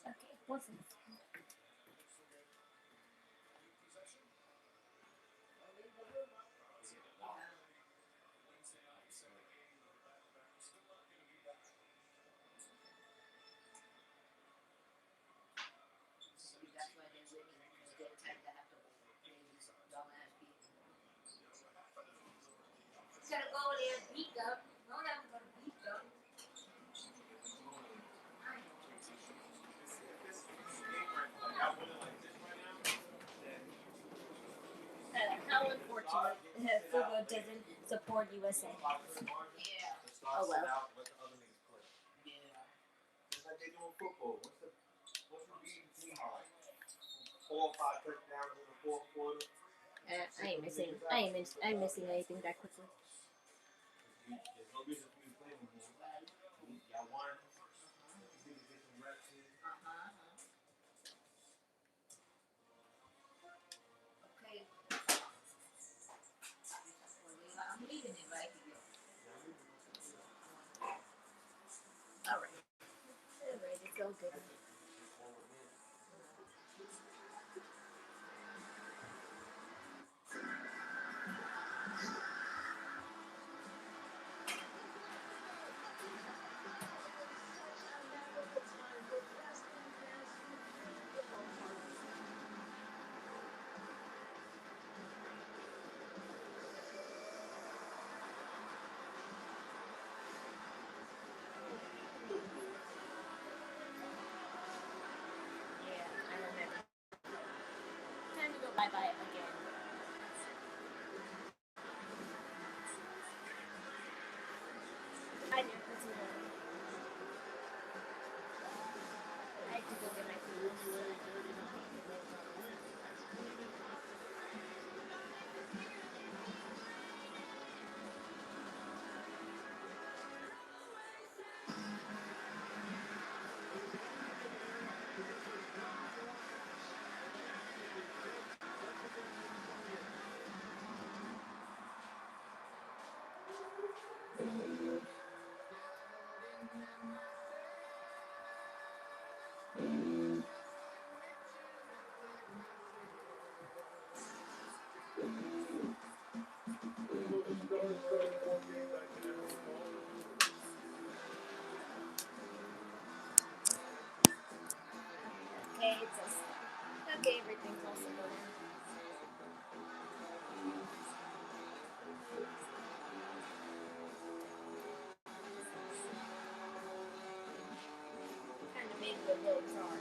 Okay, what's this? Gotta go there, beat them. No, I'm gonna beat them. How unfortunate Fugo doesn't support USA. Yeah. Oh well. Like they do in football. What's the beating team like? 4 or 5 touchdowns in the fourth quarter. I ain't missing anything that quickly. There's no reason for you to play anymore. Y'all won. You need to get some reps in. Okay. I'm leaving it right here. Alright. Alright, it's all good. Time to go bye-bye again. I have to go get my food. Okay, okay, everything's also going. Kind of made it a little jar.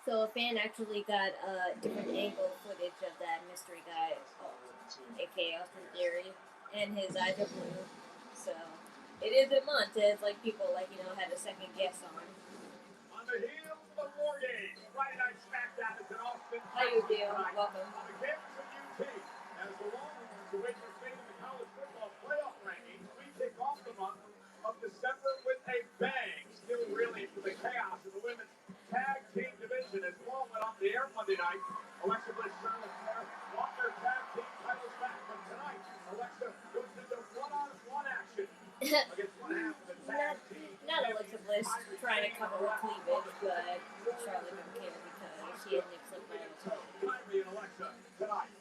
So a fan actually got a different angle footage of that mystery guy, aka Austin Theory, and his eyes are blue. So it is a month. It's like people had a second guess on. On the heels of the war games, Friday night Smackdown is in Austin. How you doing? Welcome. On the campus of UT, as the Longhorns, who win their fate in the college football playoff rankings, we kick off the month of December with a bang. Still reeling from the chaos in the women's tag team division as Raw went off the air Monday night. Alexa Bliss, Charlotte Flair won their tag team titles back, but tonight Alexa goes into one-on-one action against one half of the tag team. Not Alexa Bliss trying to cover her cleavage, but Charlotte didn't care because she had nips like my own toe. Kindly and Alexa tonight.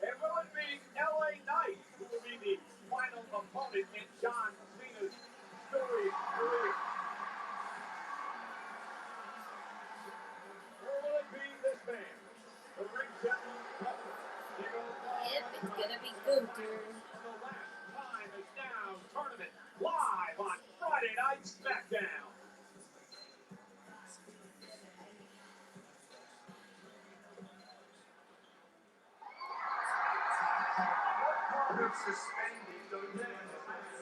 And will it be LA Knight who will be the final opponent in John Cena's storied career? Or will it be this man, the ring general, Gunter Cody Gunter. And the last time is now tournament live on Friday Night Smackdown. Suspended, don't you?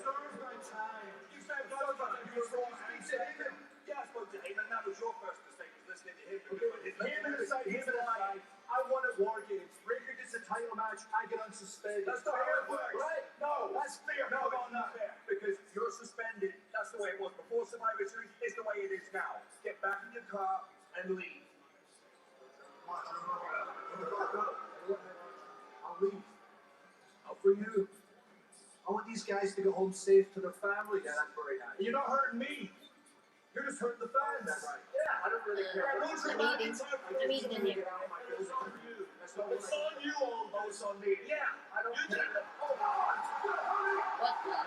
Serve my time. You said no, but you were wrong. I said him. Yeah, I spoke to him, and that was your first mistake, was listening to him. Him aside, I won at War Games. Breaker gets a title match, I get unsuspended. That's not how it works, right? No, that's fair. No, it's not fair. Because you're suspended. That's the way it was before Survivor Series. It's the way it is now. Get back in your car and leave. I'll leave. For you. I want these guys to go home safe to their family. Yeah, that's very nice. You're not hurting me. You're just hurting the fans. That's right. Yeah, I don't really care. I'm eating in here. It's on you. It's on you all. Oh, it's on me. Yeah, I don't care. Oh, What the?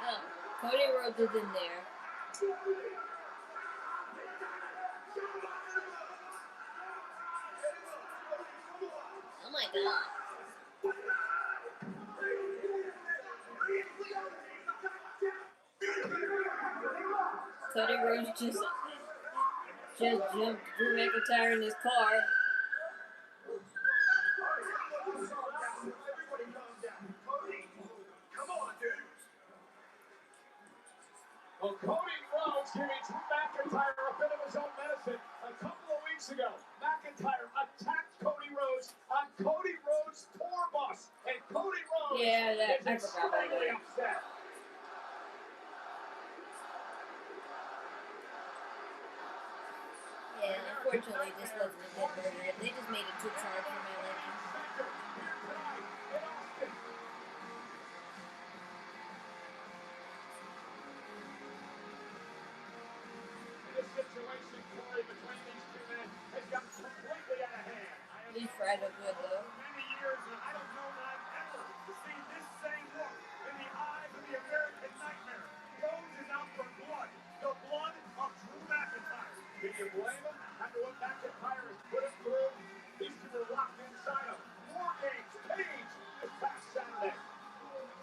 Oh, Cody Rhodes is in there. Oh my god. Cody Rhodes just jumped Drew McIntyre in his car. Well, Cody Rhodes giving Drew McIntyre a bit of his own medicine. A couple of weeks ago, McIntyre attacked Cody Rhodes on Cody Rhodes' tour bus. And Cody Rhodes is extremely upset. Yeah, unfortunately, this wasn't a good burger. They just made it too charred for my liking. This situation, Corey, between these two men has gotten completely out of hand. These fries are good, though. Many years, and I don't know that I've ever seen this same look in the eyes of the American Nightmare. Rhodes is out for blood. The blood of Drew McIntyre. Can you blame him? After what McIntyre has put him through, these two were locked inside of War Games cage this past Saturday.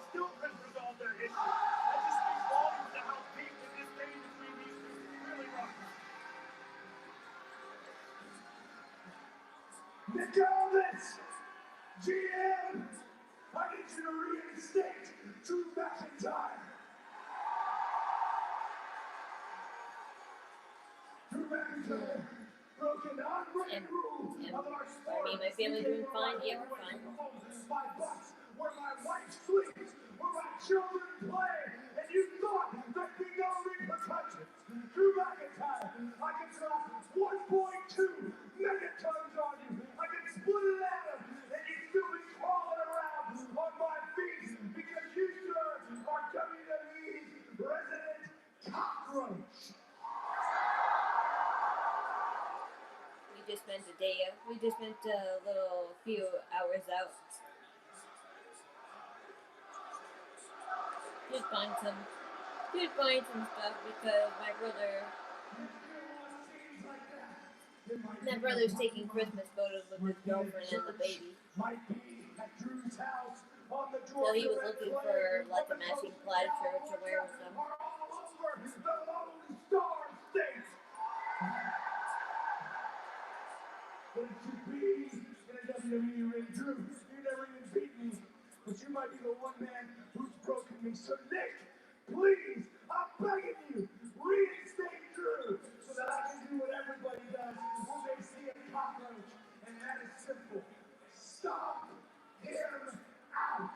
Still couldn't resolve their issue. That just speaks volumes to how deep in this game between these two really runs. McDonald's! GM! I need you to reinstate Drew McIntyre! Drew McIntyre! Broken unwritten rule of our sport! My family's doing fine. Yeah, we're fine. My bus, where my wife sleeps, where my children play, and you thought there'd be no repercussions. Drew McIntyre, I can drop 1.2 megatons on you. I can split it at him, and you'd still be crawling around on my feet because you, sir, are WWE's resident cockroach. We just spent a few hours out. Just buying some stuff because my brother's taking Christmas photos with his girlfriend and the baby. So he was looking for like a matching plaid shirt to wear with them. But it should be in a WWE ring, Drew. You never even beat me, but you might be the one man who's broken me. So Nick, please, I'm begging you, reinstate Drew so that I can do what everybody does when they see a cockroach, and that is simple. Stop him out.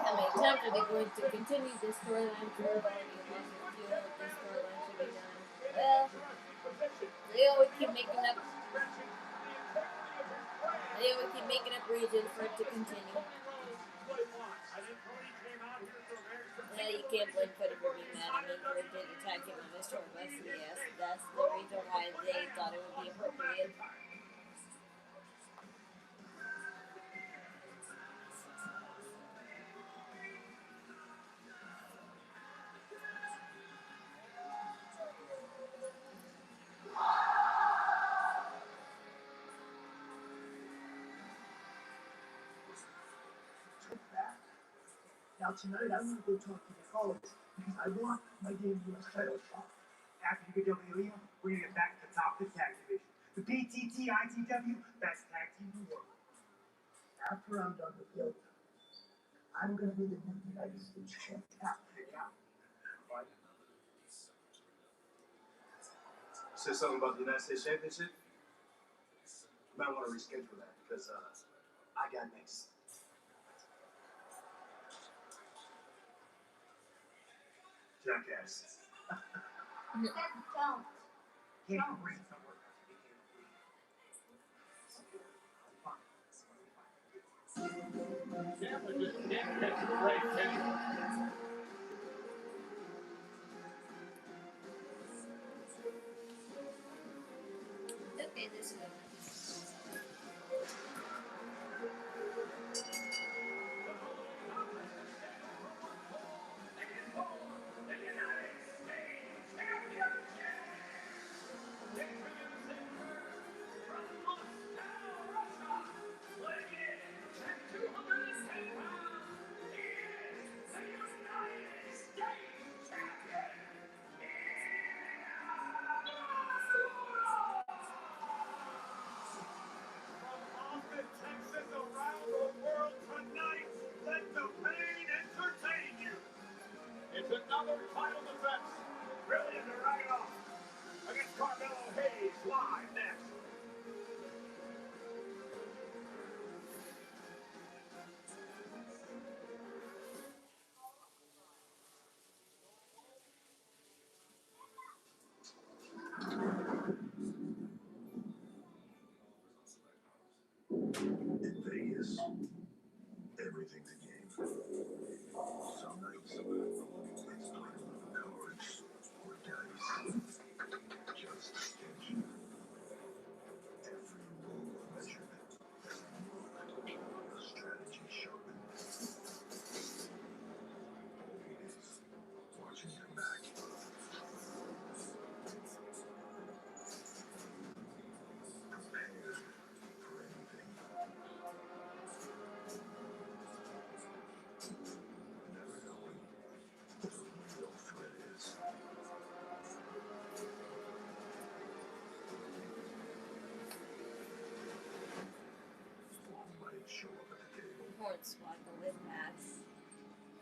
How many times are they going to continue this storyline? Drew already lost the feel of this storyline should be done. Well, they always keep making up reasons for it to continue. Yeah, you can't blame Cody for being mad. I mean, Cody did attack him on his tour bus. Yes, that's the reason why they thought it would be appropriate. Now tonight I'm gonna go talk to the college because I want my damn US title shot. After you get done with Ilya, we're gonna get back to the top of the tag division. The BTT ITW best tag team in the world. After I'm done with Ilya, I'm gonna be the new United States champ. Said something about the United States Championship? You might want to reschedule that because I got next. Jackass. Don't. Can't you breathe somewhere? Tampa just can't catch the break, Kenny. Okay, this is Texas around the world tonight. Let the pain entertain you. It's another title defense. Brilliant to ride it off against Carmelo Hayes live next. In Vegas, everything's a game. Some nights, it's playing with cards or dice. Just attention. Every move measured. Every move a strategy sharpened. Always watching your back. Prepared for anything. Never knowing what the real threat is. Who might show up at the table. Hornswoggle with Max.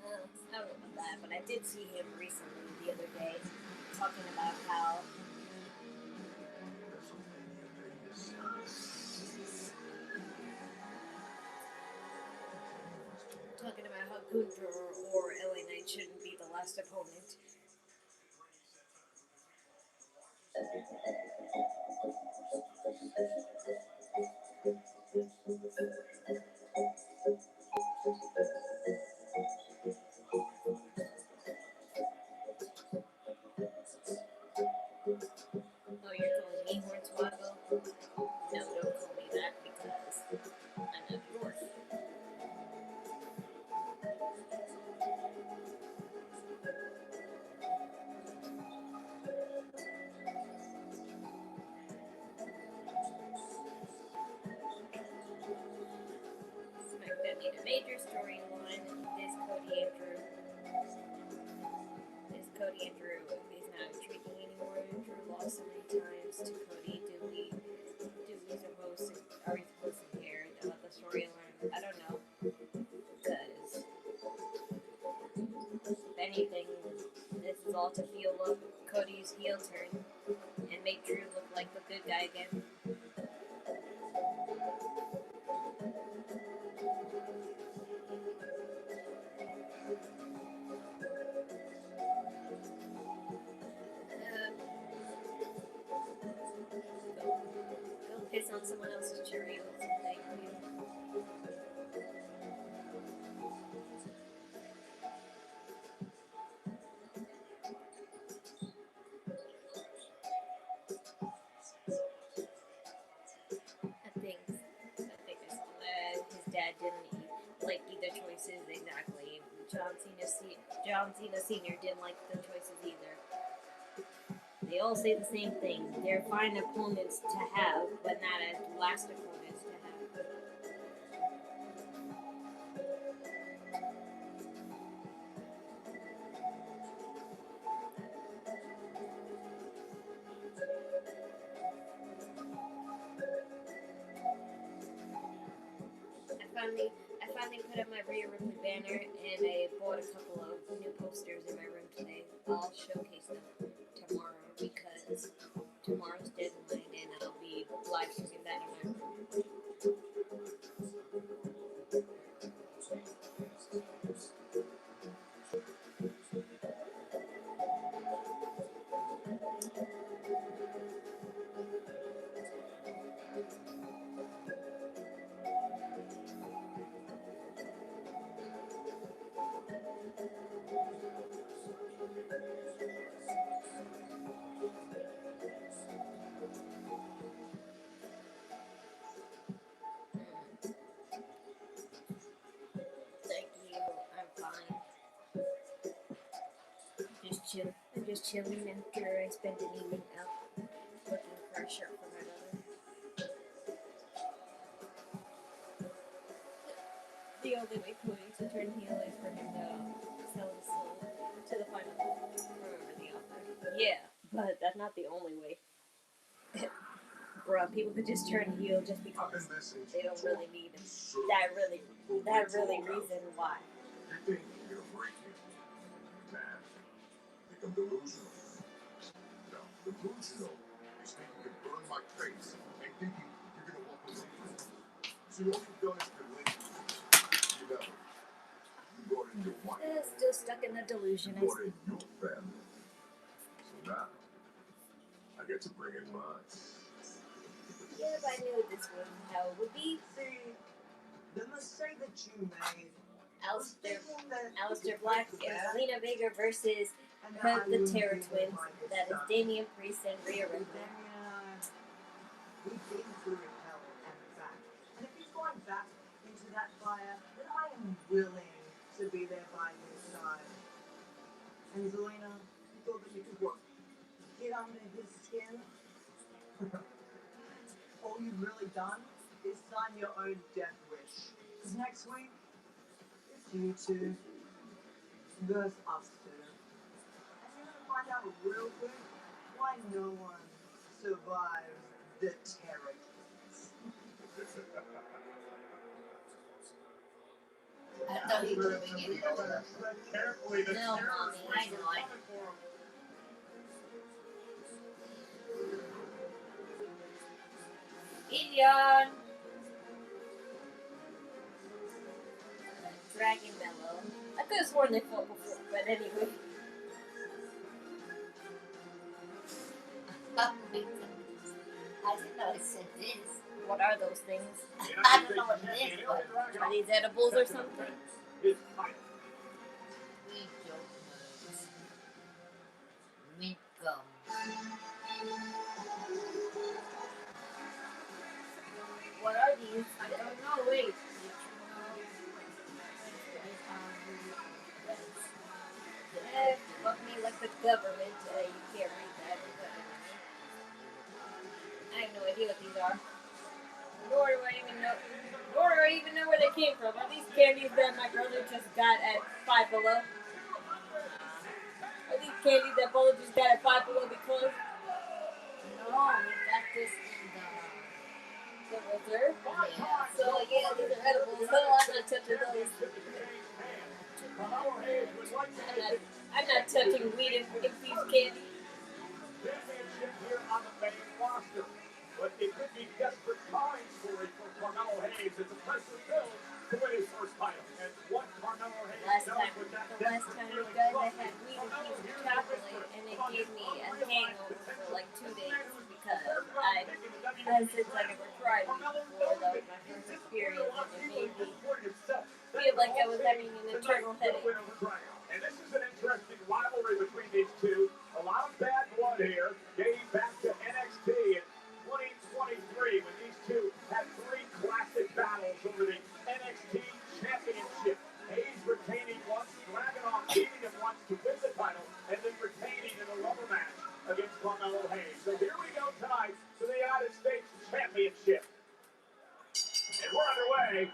I don't know about that, but I did see him recently the other day talking about how WrestleMania Vegas. Gunter or LA Knight shouldn't be the last opponent. Oh, you're calling me Hornswoggle? No, don't call me that because I'm not yours. Smackdown need a major storyline. Cody and Drew is not intriguing anymore. Drew lost so many times to Cody. Do we supposed to care about the storyline? I don't know. Because if anything, this is all to fuel up Cody's heel turn and make Drew look like the good guy again. Go piss on someone else's Cheerios. Thank you. I think I saw that his dad didn't like either choices exactly. John Cena Sr. didn't like the choices either. They all say the same thing. They're fine opponents to have, but not as last opponents to have. finally put up my Rhea Ripley banner, and I bought a couple of new posters in my room today. I'll showcase them tomorrow because tomorrow's deadline, and I'll be live streaming that in my room. Thank you. I'm fine. I'm just chilling after I spent an evening out looking for a shirt for my brother. The only way Cody to turn heel is for him to sell his soul to the final. Remember the offer. Yeah, but that's not the only way. Bruh, people could just turn heel just because they don't really need that really reason why. You think you're gonna break me? Man, think I'm delusional. No, delusional is thinking you burn my face and thinking you're gonna walk away from me. See, all you've done is convince me. You know, you brought in your wife. Still stuck in the delusion. You brought in your family. So now, I get to bring in mine. Yeah, but I knew this was how it would be. See, the mistake that you made. Alistair Black and Zelina Vega versus the Terror Twins. That is Damian Priest and Rhea Ripley. We've been through hell and back. And if he's going back into that fire, then I am willing to be there by his side. And Zelina, you thought that you could what? Get under his skin? All you've really done is sign your own death wish. Because next week, it's you two versus us two. And you're going to find out real quick why no one survives the terror. I thought he would have been getting older. Carefully, the No, Mommy, I know. Gideon! Dragon Mellow. I could have sworn they fought before, but anyway. I didn't know it said this. What are those things? I don't know what it is, but Are these edibles or something? we don't know. Mint gum. What are these? I don't know. Wait. Fuck me like the government. You can't read that. I have no idea what these are. Nor do I even know where they came from. Are these candies that my brother just got at Five Below? Are these candies that Bolo just got at Five Below because? No, we got this in The reserve? yeah. So yeah, these are edibles. No, I'm not touching those. I'm not touching weed infused candy. Championship here on the main roster. But it could be desperate times for Carmelo Hayes. It's a pressure build to win his first title. And what Carmelo Hayes The last does time, with that you guys, I had weed infused chocolate, and it gave me a hangover for like 2 days because since I never tried weed before, that was my first experience, and it made me feel like I was having an internal headache. And this is an interesting rivalry between these two. A lot of bad blood here, dating back to NXT in 2023 when these two had 3 classic battles over the NXT Championship. Hayes retaining once, Dragunov beating him once to win the title, and then retaining in a rubber match against Carmelo Hayes. So here we go tonight to the United States Championship. And we're underway.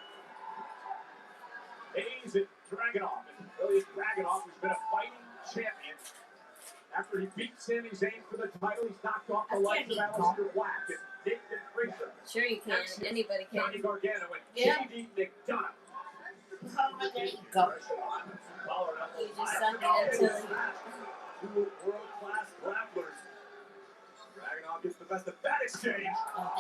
Hayes and Dragunov. And Ilya Dragunov has been a fighting champion. After he beat Sami Zayn for the title, he's knocked off the likes of Alistair Black and Nathan Racer. Sure you can. Anybody Johnny can. Gargano and Yeah. JD McDonough. Oh, there you go. You just suck it until Two world-class grapplers. Dragunov gets the best of that exchange. Oh,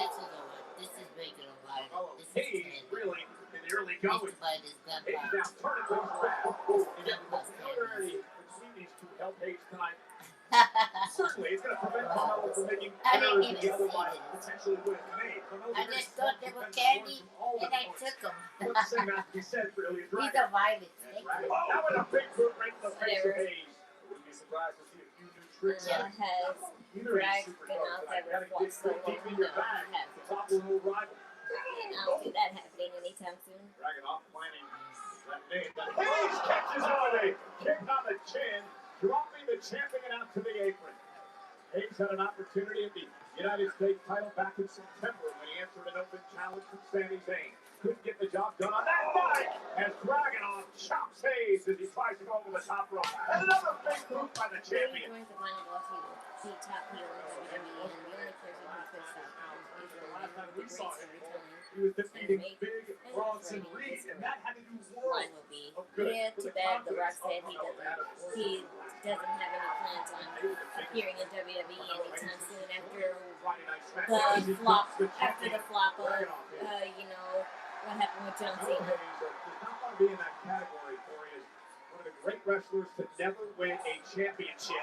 this is regular life. This is He's 10. really in the early This going. is by this gun He's pop. now turning things around. And Gun pop's we've already seen these two help Hayes tonight. I Certainly, it's going to prevent Carmelo from making I didn't errors even that the other see might this. potentially would have made. Carmelo's a very just thought they smart were defensive candy, warrior from all and I opponents. took them. But the same has to be said for Ilya These Dragunov. are violets. And Thank Dragunov, you. that was a big boot right in the face of Whatever. Hayes. I wouldn't be surprised to see a few new tricks has out of either of these Dragunov superstars tonight. You ever gotta fought dig solo? deep in your No, bag he hasn't. to topple an old rival. And I don't see that happening anytime soon. Dragunov planning that name. But Hayes catches on a kick on the chin, dropping the champion out to the apron. Hayes had an opportunity at the United States title back in September when he answered an open challenge from Sami Zayn. Couldn't get the job done on that night as Dragunov chops Hayes as he tries to go over the top rope. And another big move by the When he champion. joins the final boss, he will be top heel in WWE, and the only person who could stop him is The usually last time the we great saw him, storytelling. he was defeating Big Bronson Reed, and that had to do Mine worlds will be. of good. Yeah, for too the bad The Rock confidence said of Carmelo. he doesn't have any plans on appearing in WWE anytime soon after Friday Night the SmackDown. flop of you know, what happened with John Carmelo Cena. Hayes does not want to be in that category, Corey, as one of the great wrestlers to never win a championship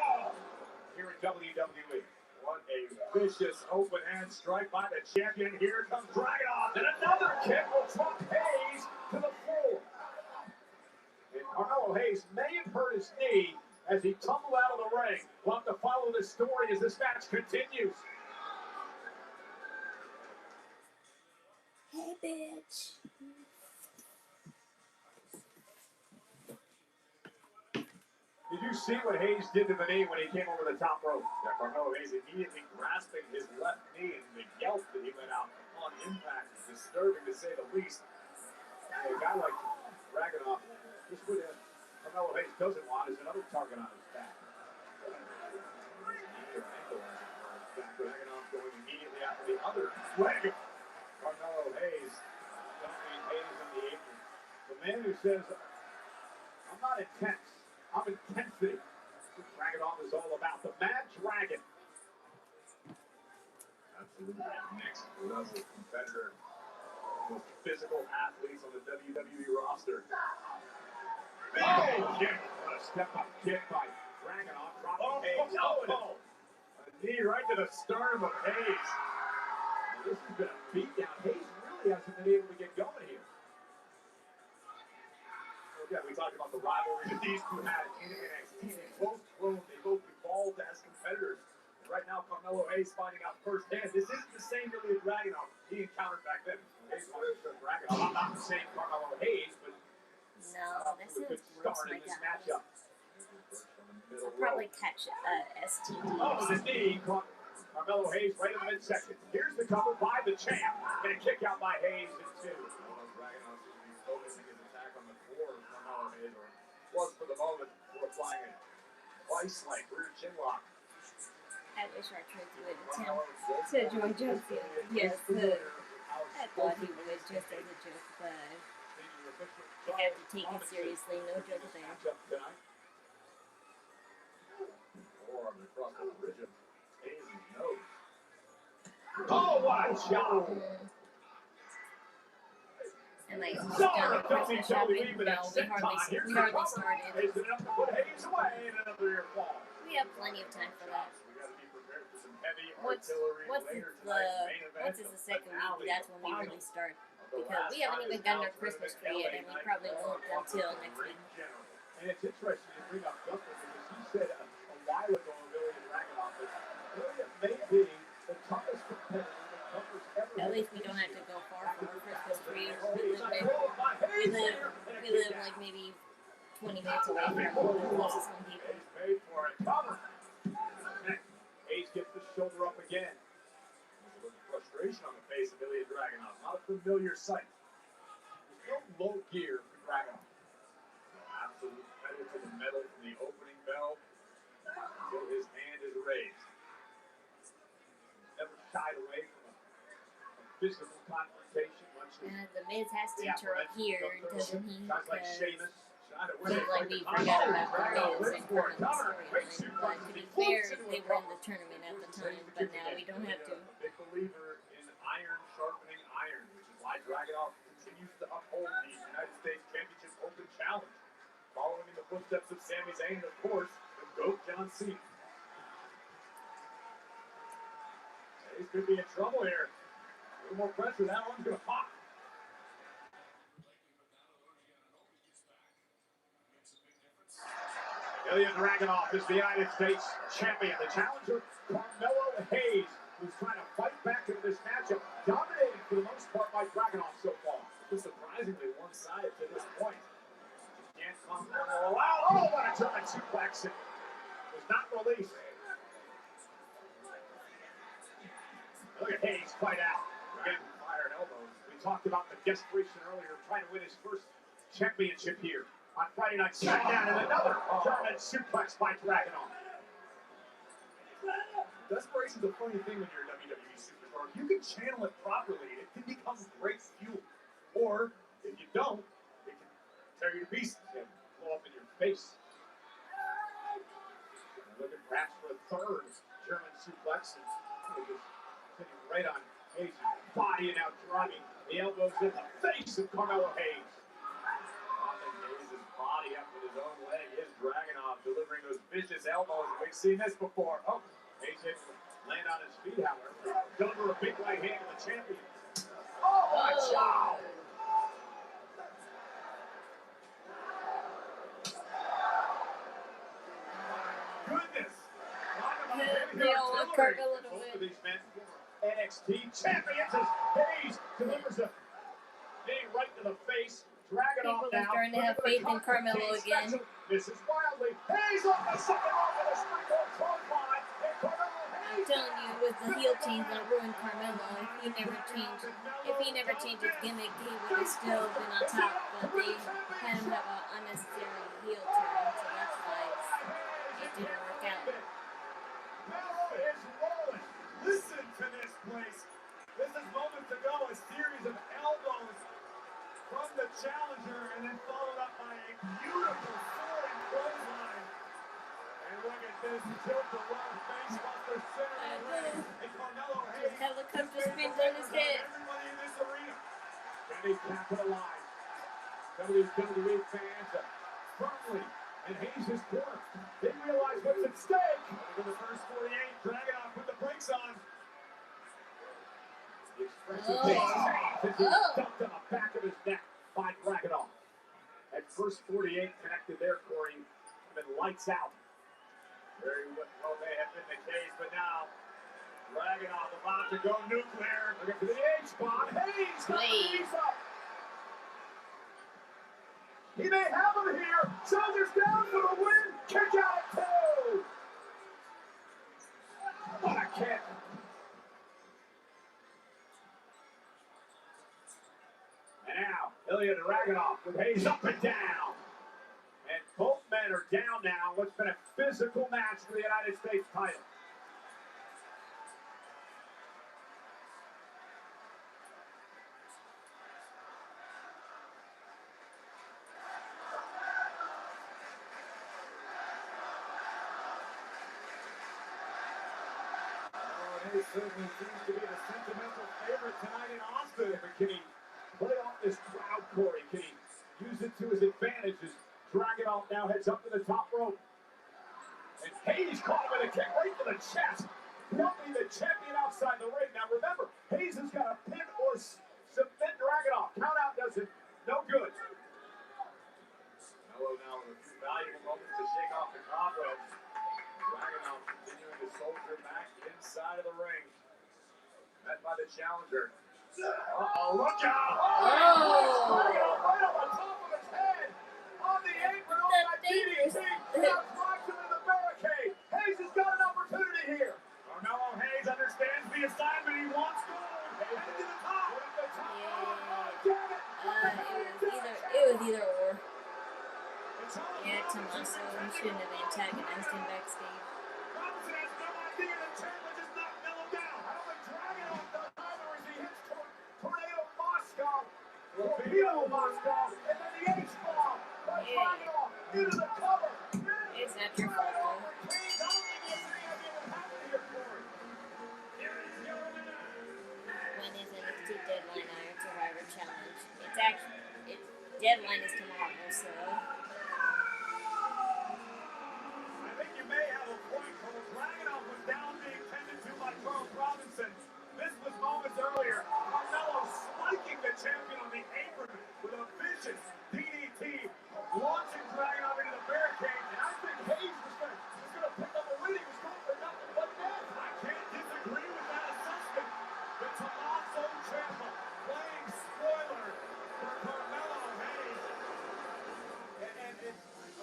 here in WWE. What a vicious open hand strike by the champion. Here comes Dragunov, and another kick will drop Hayes to the floor. And Carmelo Hayes may have hurt his knee as he tumbled out of the ring. We'll have to follow this story as this match continues. Hey, bitch. Did you see what Hayes did to the knee when he came over the top rope? Yeah, Carmelo Hayes immediately grasping his left knee, and the yelp that he let out on impact is disturbing to say the least. And a guy like Dragunov, just what Carmelo Hayes doesn't want is another target on his back. Dragunov going immediately after the other leg. Carmelo Hayes dumping Hayes on the apron. The man who says, I'm not intense. I'm intensity. That's what Dragunov is all about. The Mad Dragon. Absolutely. Next, another competitor. Most physical athletes on the WWE roster. Big kick. What a step-up kick by Dragunov. Dropping Hayes. A knee right to the sternum of Hayes. Now, this has been a beatdown. Hayes really hasn't been able to get going here. Yeah, we talked about the rivalry that these two had in NXT. They both grown, they both evolved as competitors. And right now, Carmelo Hayes finding out firsthand this isn't the same Ilya Dragunov he encountered back then. Hayes wanted to show Dragunov. I'm not the same Carmelo Hayes, but No, that a good sounds gross. start My in this God. matchup. I'll probably catch STD. Oh, the knee caught Carmelo Hayes right in the midsection. Here's the cover by the champ, and a kick out by Hayes at two. Dragunov seems to be focusing his attack on the core of Carmelo Hayes, or was for the moment, before applying a vice-like rear chin lock. I wish our troops would attempt to join John Cena. Yes, I thought he would just as a joke, but you have to take it seriously. No joke there. Or across the bridge of Hayes' nose. Oh, what a shot! And like, done Christmas shopping, no, we hardly started. Is it enough to put Hayes away in another ear fall? We have plenty of time for that. We gotta be prepared for some heavy Once artillery it's later tonight. Main event the of second finale, week, that's when we really start. Because we haven't even gotten our Christmas tree yet, and we probably won't until next week. And it's interesting to bring up Gunter because he said a while ago of Ilya Dragunov that Ilya may be the toughest competitor that Gunter's ever At least we don't have to go far from our Christmas tree. We live like maybe 20 minutes away from the closest home people. Hayes paid for it. Cover. Hayes gets the shoulder up again. There's a little frustration on the face of Ilya Dragunov. Not a familiar sight. There's no low gear for Dragunov. Absolute pedal to the metal from the opening bell until his hand is raised. He's never shied away from a physical confrontation. The Miz has to interrupt here, doesn't he? Guys like Because Sheamus. seems like we forgot about the Miz and part of the storyline. But to be fair, they were in the tournament at the time, but now we don't have to. A big believer in iron sharpening iron, which is why Dragunov continues to uphold the United States Championship Open Challenge, following in the footsteps of Sami Zayn and, of course, the GOAT John Cena. He could be in trouble here. A little more pressure, that one's going to pop. Ilya Dragunov is the United States champion. The challenger, Carmelo Hayes, who's trying to fight back into this matchup, dominated for the most part by Dragunov so far. It's surprisingly one-sided to this point. Can't come allow. Oh, what a German suplex. It was not released. Look at Hayes fight out. Again, fired elbows. We talked about the desperation earlier, trying to win his first championship here on Friday Night Smackdown, and another German suplex by Dragunov. Desperation's a funny thing when you're a WWE superstar. You can channel it properly, and it can become great fuel. Or, if you don't, it can tear you to pieces and blow up in your face. And looking perhaps for a third German suplex. And sitting right on Hayes' body and now driving the elbows in the face of Carmelo Hayes. Popping Hayes' body up with his own leg. Here's Dragunov delivering those vicious elbows. We've seen this before. Oh, Hayes hits land on his feet, however. Deliver a big right hand to the champion. Oh, what a job! Goodness! They all look Carmelo to Both of win. these men, NXT champions, as Hayes delivers a knee right to the face. Dragunov People are now. starting to have faith in Carmelo again. Misses wildly. Hayes off the second rope with a springboard clothesline. And Carmelo I'm Hayes. telling you, it was the heel change that ruined Carmelo. If he never changed his gimmick, he would have still been on top. But they had him have an unnecessary heel turn, so that's why it didn't work out. Mello is rolling. Listen to this place. This is moments ago a series of elbows from the challenger, and then followed up by a beautiful soaring clothesline. And look at this tilt-a-whirl facebuster center of the ring. And Carmelo Hayes. Helicopter spins on his head. Everybody in this arena. Can he capitalize? WWE fans are firmly in Hayes' corner. They realize what's at stake. In the first 48, Dragunov put the brakes on. The expressive Hayes is dumped on the back of his neck by Dragunov. At first 48 connected there, Corey, and then lights out. Very well may have been the case, but now Dragunov about to go nuclear. Look at the H-spot. Hayes got the knees up. He may have him here. Shoulders down for the win. Kick out at 2. What a kick. And now, Ilya Dragunov with Hayes up and down. And both men are down now. What's been a physical match for the United States title. Hayes certainly seems to be the sentimental favorite tonight in Austin. But can he play off this crowd, Corey? Can he use it to his advantage as Dragunov now heads up to the top rope? And Hayes caught him with a kick right to the chest. Probably the champion outside the ring. Now remember, Hayes has got to pin or submit Dragunov. Count out does it no good. Mello now with a few valuable moments to shake off the cobwebs. Dragunov continuing to soldier back inside of the ring. Met by the challenger. Uh-oh, look out! Oh! Dragunov right on the top of his head! On the apron, on that DDT! Now drops him in the barricade! Hayes has got an opportunity here! Carmelo Hayes understands the assignment. He wants gold! Headed to the top! At the top! Oh, damn it! It was either or. Yeah, Tommaso, he shouldn't have antagonized him backstage. Robinson has no idea that Chandler just knocked Mello down. I don't think Dragunov does either as he hits toward Torpedo Moscow, and then the H-bomb by Dragunov into the cover. It's not your fault, though. When is NXT Deadline Iron Survivor Challenge? It's deadline is tomorrow, so. I think you may have a point, Cole. Dragunov was down being tended to by Charles Robinson. This was moments earlier. Carmelo spiking the champion on the apron with a vicious DDT, launching Dragunov into the barricade. And I think Hayes was gonna pick up a win. He was going for nothing but net. I can't disagree with that assessment. But Tommaso Ciampa playing spoiler for Carmelo Hayes. And I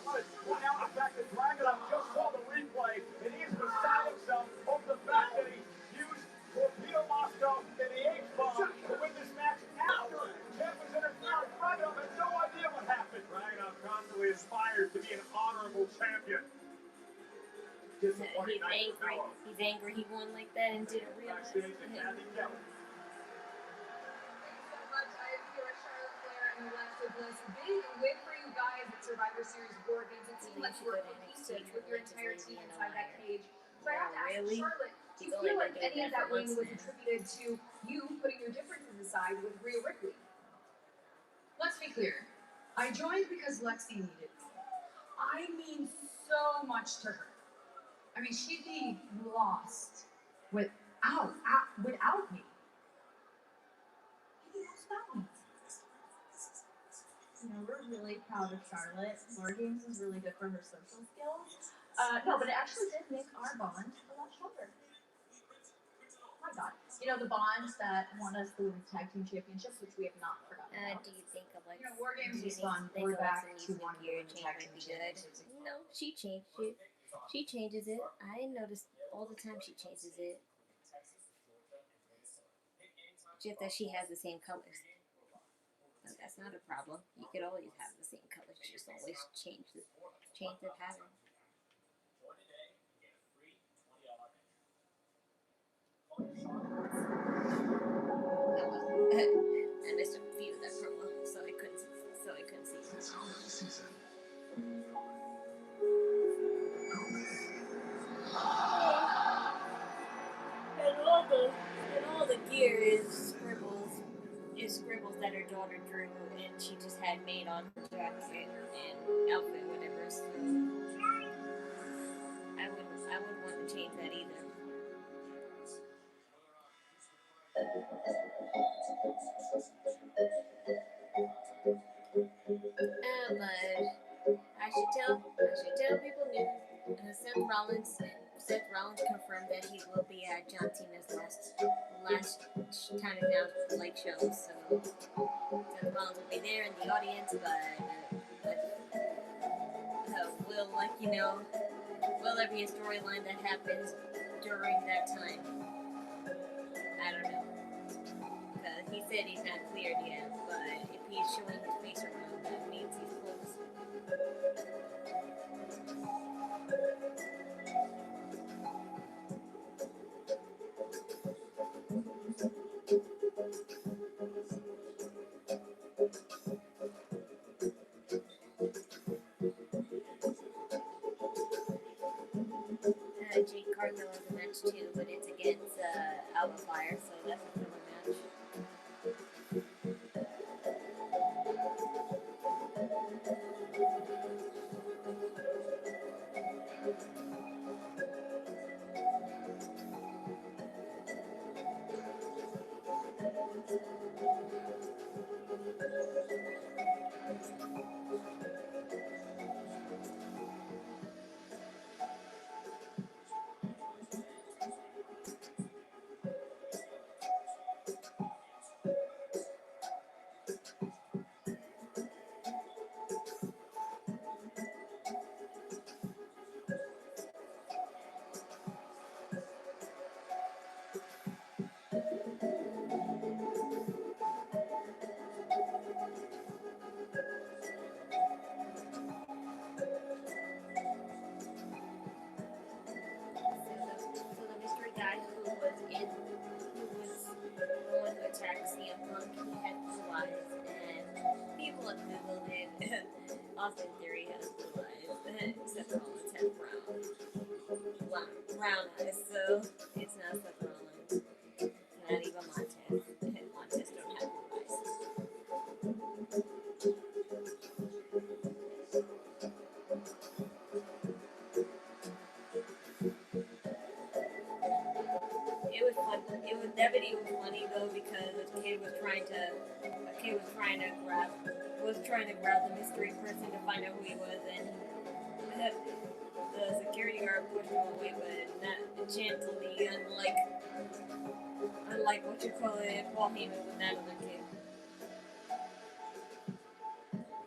want to point out the fact that Dragunov just saw the replay, and he is beside himself over the fact that he used Torpedo Moscow and the H-bomb to win this match after Ciampa's interference. Dragunov had no idea what happened. Dragunov constantly aspires to be an honorable champion. He's angry. He's angry he won like that and didn't realize it. Big win for you guys at Survivor Series War Games. It seemed like you were cohesive with your entire team inside that cage. So I have to ask Charlotte, do you feel like any of that win was attributed to you putting your differences aside with Rhea Ripley? Let's be clear. I joined because Lexi needed me. I mean so much to her. I mean, she'd be lost without me. Maybe that's about me. You know, we're really proud of Charlotte. War Games is really good for her social skills. No, but it actually did make our bond a lot stronger. My God. You know, the bonds that won us the Women's Tag Team Championships, which we have not forgotten about. Do you think of like? You know, War Games do you is think- fun. think We're of back Alexa to needs one to gear Women's change Tag would Team be good. Championships. No, she changed it. She changes it. I notice all the time she changes it. Just that she has the same colors. No, that's not a problem. You could always have the same colors. Just always change the pattern. I missed a few of that promo, so I couldn't see. And all the gear is scribbles that her daughter drew, and she just had made on her jacket and outfit, whatever. So I wouldn't want to change that either. But I should tell people news. Seth Rollins confirmed that he will be at John Cena's last time now like show. So Seth Rollins will be there in the audience, but will there be a storyline that happens during that time? I don't know. He said he's not cleared yet, but if he's showing his face around, that means he's close. Jake Cargill has a match too, but it's against Alba Fire, so that's a filler match. CM Punk, he had blue eyes, and someone googled it. Austin Theory has blue eyes, except Rollins has brown eyes, so it's not Seth Rollins. Not even Montez. Montez don't have blue eyes. That video was funny though because a kid was trying to grab the mystery person to find out who he was, and the security guard pushed him away, but not gently, unlike what you call it, Paul Heyman with that other kid.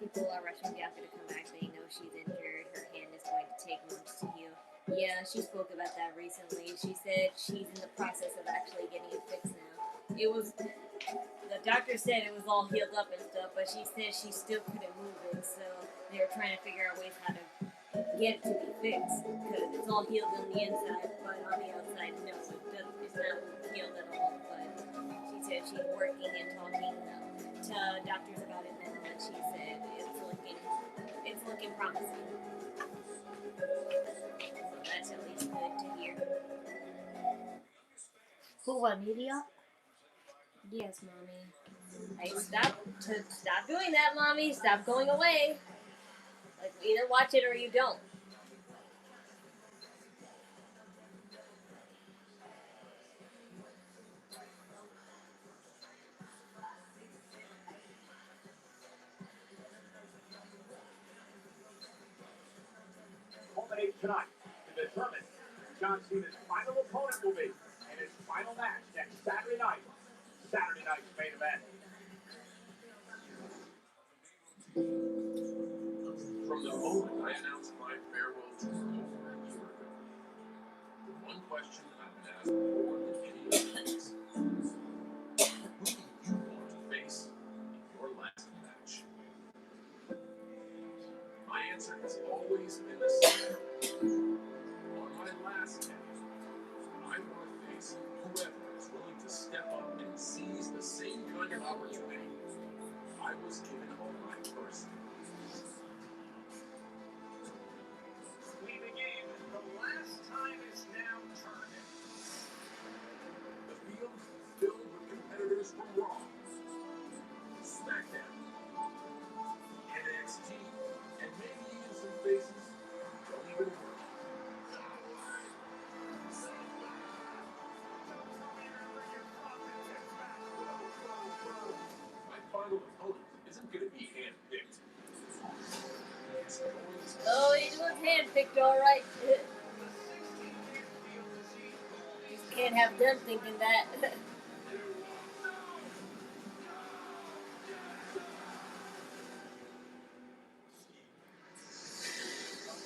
People are rushing Bianca to come back. They know she's injured. Her hand is going to take months to heal. Yeah, she spoke about that recently. She said she's in the process of actually getting it fixed now. The doctor said it was all healed up and stuff, but she said she still couldn't move it, so they were trying to figure out ways how to get it to be fixed, because it's all healed on the inside, but on the outside, no, it's not healed at all. But she said she's working and talking to doctors about it now, and she said it's looking promising. That's at least good to hear. Who, what, media? Yes, Mommy. Hey, stop doing that, Mommy. Stop going away. Like, either watch it or you don't. Culminate tonight to determine John Cena's final opponent will be in his final match next Saturday night. Saturday night's main event. From the moment I announced my farewell tour over a year ago, the one question I've been asked more than any other is, who do you want to face in your last match? My answer has always been the same. On my last day, I want to face whoever is willing to step up and seize the same kind of opportunity I was given on my first day. We begin the last time is now tournament. The field filled with competitors from Raw, Smackdown, NXT, and maybe even some faces who don't even work. My final opponent isn't going to be handpicked. It's going to Oh, it was handpicked, alright. Just can't have them thinking that. The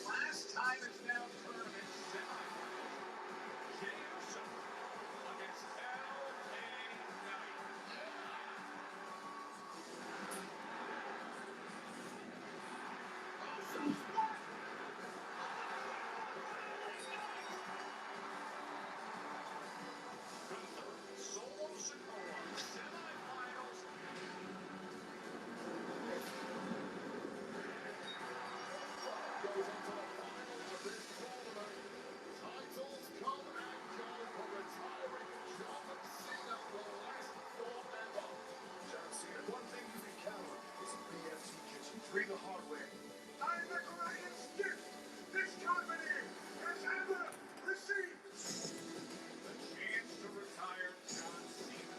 last time is now tournament semifinals. Cashapp against LA Knight. Read the hard way. I am the greatest gift this company has ever received. The chance to retire John Cena.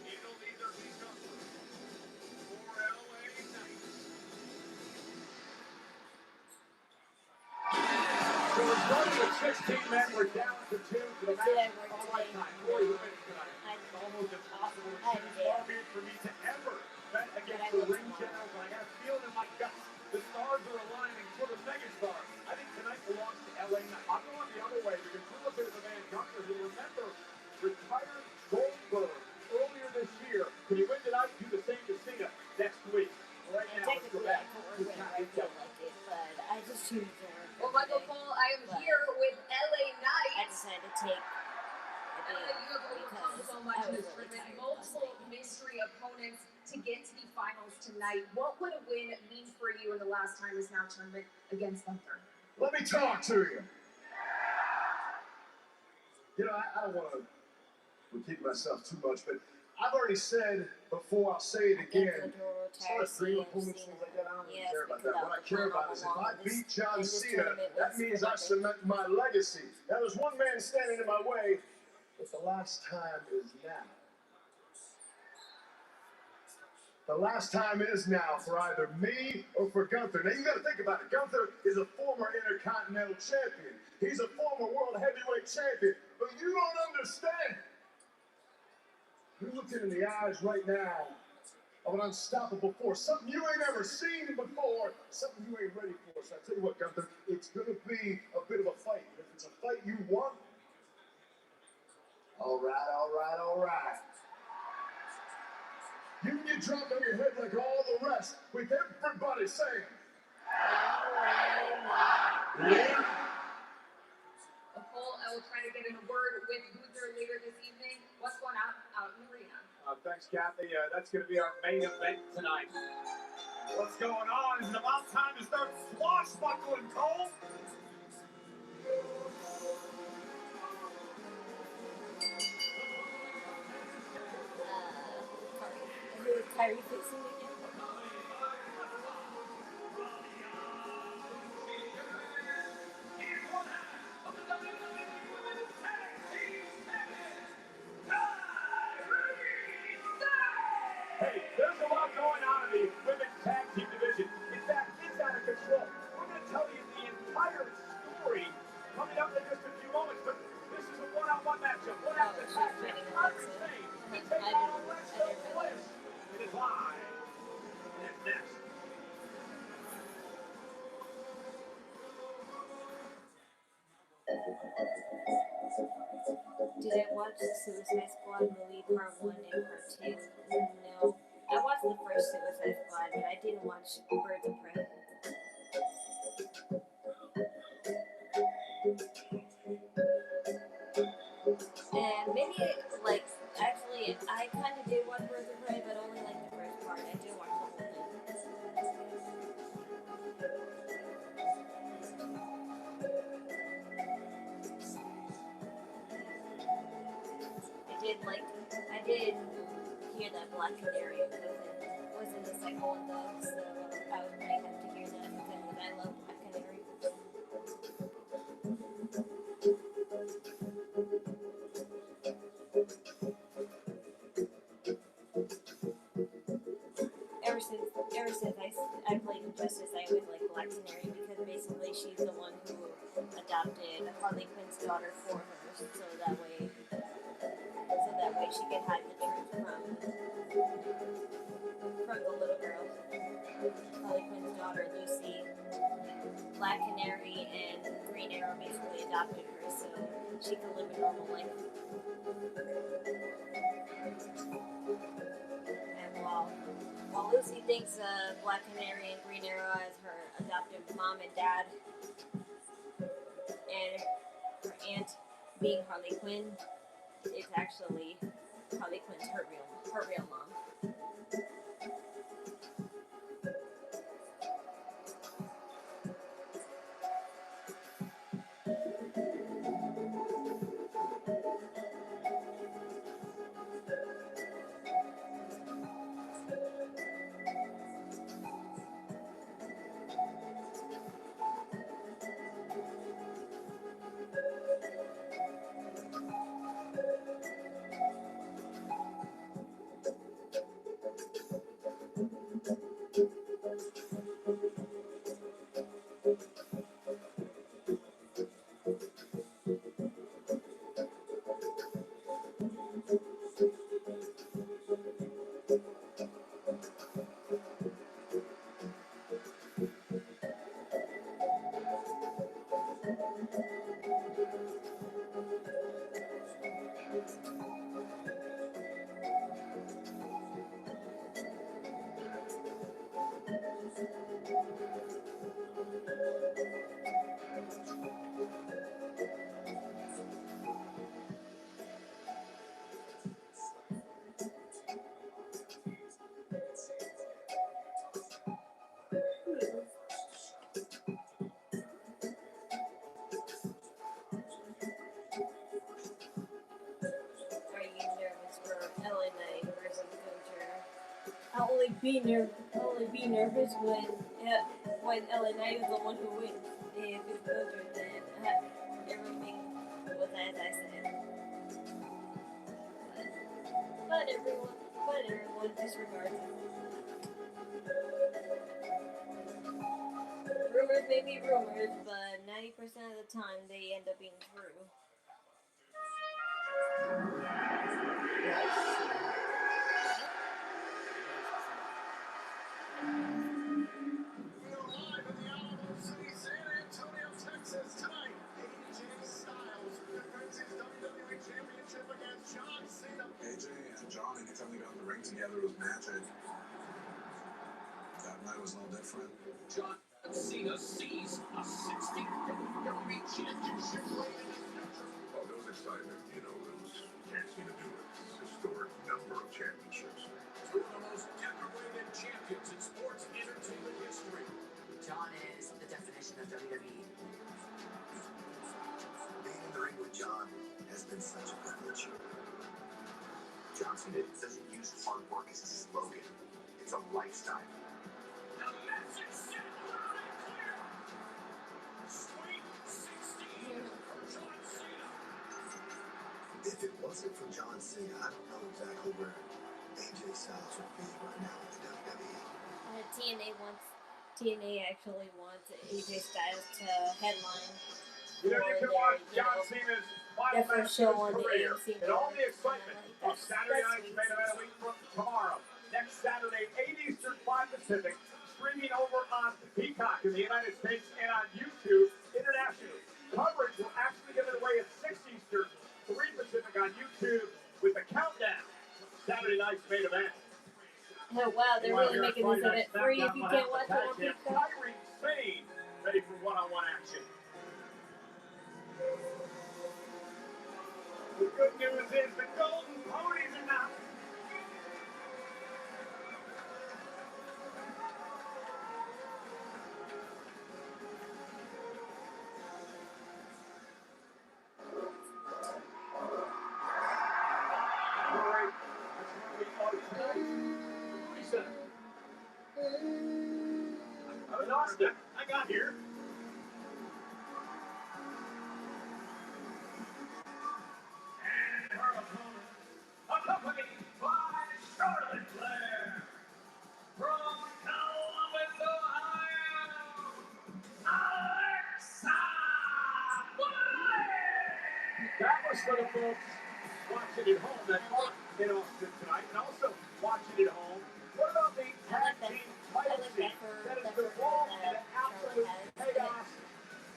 It'll either be Gunter or LA Knight. So it's starting with 16 men. We're down to 2 for the match. All right, time. Corey, who wins tonight? It's almost impossible to choose. Far be it for me to ever bet against the ring general, but I got a feeling in my guts. The stars are aligning for the megastar. I think tonight belongs to LA Knight. I'm going the other way because we're looking at the man Gunter, who, remember, retired Goldberg earlier this year. Can he win tonight? Do the same to Cena next week. Right now, let's go back. But I just choose to work. Well, Michael Cole, I am here with LA Knight. I decided to take I know that you have overcome so much in this tournament, multiple mystery opponents to get to the finals tonight. What would a win mean for you in the last time is now tournament against Gunter? Let me talk to you. You know, I don't want to repeat myself too much, but I've already said before, I'll say it again. As far as dream opponents, things like that, I don't really care about that. What I care about is if I beat John Cena, that means I cement my legacy. Now, there's one man standing in my way, but the last time is now. The last time is now for either me or for Gunter. Now, you got to think about it. Gunter is a former Intercontinental Champion. He's a former World Heavyweight Champion. But you don't understand. You're looking in the eyes right now of an unstoppable force. Something you ain't ever seen before. Something you ain't ready for. So I tell you what, Gunter, it's going to be a bit of a fight. If it's a fight you want, all right, all right, all right. You can get dropped on your head like all the rest, with everybody saying, yeah. Nicole, I will try to get in a word with Gunter later this evening. What's going on out in the arena? Thanks, Kathy. That's going to be our main event tonight. What's going on? Is it about time to start swashbuckling, Cole? Who is Kyrie fixing again? Hey, there's a lot going on in the women's tag team division. In fact, it's out of control. We're going to tell you the entire story coming up in just a few moments, but this is a one-on-one matchup. One after tag team. Insane. To take on Alexa Bliss. It is live. And it's next. Did I watch the Suicide Squad movie Part 1 and Part 2? No. I watched the first Suicide Squad, but I didn't watch Birds of Prey. And maybe, like, actually, I kind of did watch Birds of Prey, but only, like, the first part. I didn't watch the whole thing. I did hear that Black Canary was in the second one, though, so I was pretty happy to hear that because I love Black Canary. Ever since I played Injustice, I would like Black Canary because basically she's the one who adopted Harley Quinn's daughter for her, so that way she can hide the truth from the little girl. Harley Quinn's daughter, Lucy. Black Canary and Green Arrow basically adopted her so she could live a normal life. And while Lucy thinks Black Canary and Green Arrow as her adoptive mom and dad, and her aunt being Harley Quinn, it's actually Harley Quinn's her real mom. I'll only be nervous when LA Knight is the one who wins. If it's Gunter, then everything was as I said. But everyone disregards it. Rumors may be rumors, but 90% of the time they end up being true. We're live in the Alamo City, San Antonio, Texas tonight. AJ Styles defends his WWE Championship against John Cena. AJ and John, anytime they got in the ring together, it was magic. That night was no different. John Cena sees a 60th WWE Championship reign in his future. Oh, there was excitement. You know, there was chance to do it. Historic number of championships. Two of the most decorated champions in sports entertainment history. John is the definition of WWE. Being in the ring with John has been such a privilege. John Cena doesn't use hard work as a slogan. It's a lifestyle. The message sent loud and clear. Sweet 16 for John Cena. If it wasn't for John Cena, I don't know exactly where AJ Styles would be right now in the WWE. TNA actually wants AJ Styles to headline You know, you can watch John Cena's final their first match show of on his the career AMC. and all the excitement of Saturday that's night's main event a week from tomorrow. Next Saturday, 8 Eastern, 5 Pacific, streaming over on Peacock in the United States and on YouTube internationally. Coverage will actually give it away at 6 Eastern, 3 Pacific on YouTube with the countdown to Saturday night's main event. Oh wow, they're really making this event free if you can't watch it on Peacock. Kyrie Sane ready for one-on-one action. The good news is the golden ponies are now. I lost it. I got here. And her opponent, accompanied by Charlotte Flair, from Columbus, Ohio, Alexa Bliss. That was for the folks watching at home that aren't in Austin tonight, and also watching at home. What about the tag team title scene that has devolved into absolute chaos,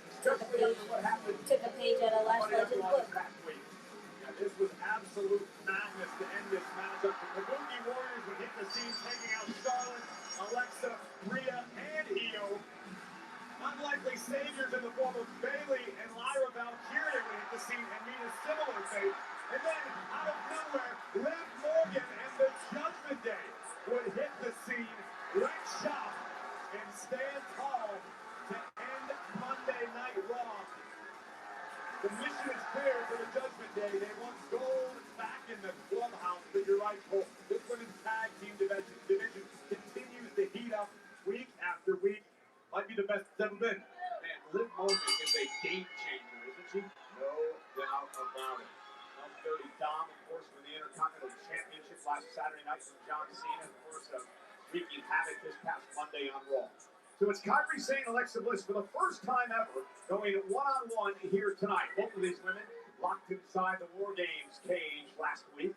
especially after what happened Took a page out of Last Legend's book. last week? Yeah, this was absolute madness to end this matchup. The Kabuki Warriors would hit the scene, taking out Charlotte, Alexa, Rhea, and Io. Unlikely saviors in the form of Bayley and Lyra Valkyria would hit the scene and meet a similar fate. And then, out of nowhere, Liv Morgan and the Judgment Day would hit the scene, red shot, and stand tall to end Monday Night Raw. The mission is clear for the Judgment Day. They want gold back in the clubhouse, but you're right, Cole. This women's tag team division continues to heat up week after week. Might be the best it's ever been. Man, Liv Morgan is a game changer, isn't she? No doubt about it. Dirty Dom, of course, for the Intercontinental Championship last Saturday night from John Cena, of course, wreaking havoc this past Monday on Raw. So it's Kyrie Sane and Alexa Bliss for the first time ever going one-on-one here tonight. Both of these women locked inside the War Games cage last week.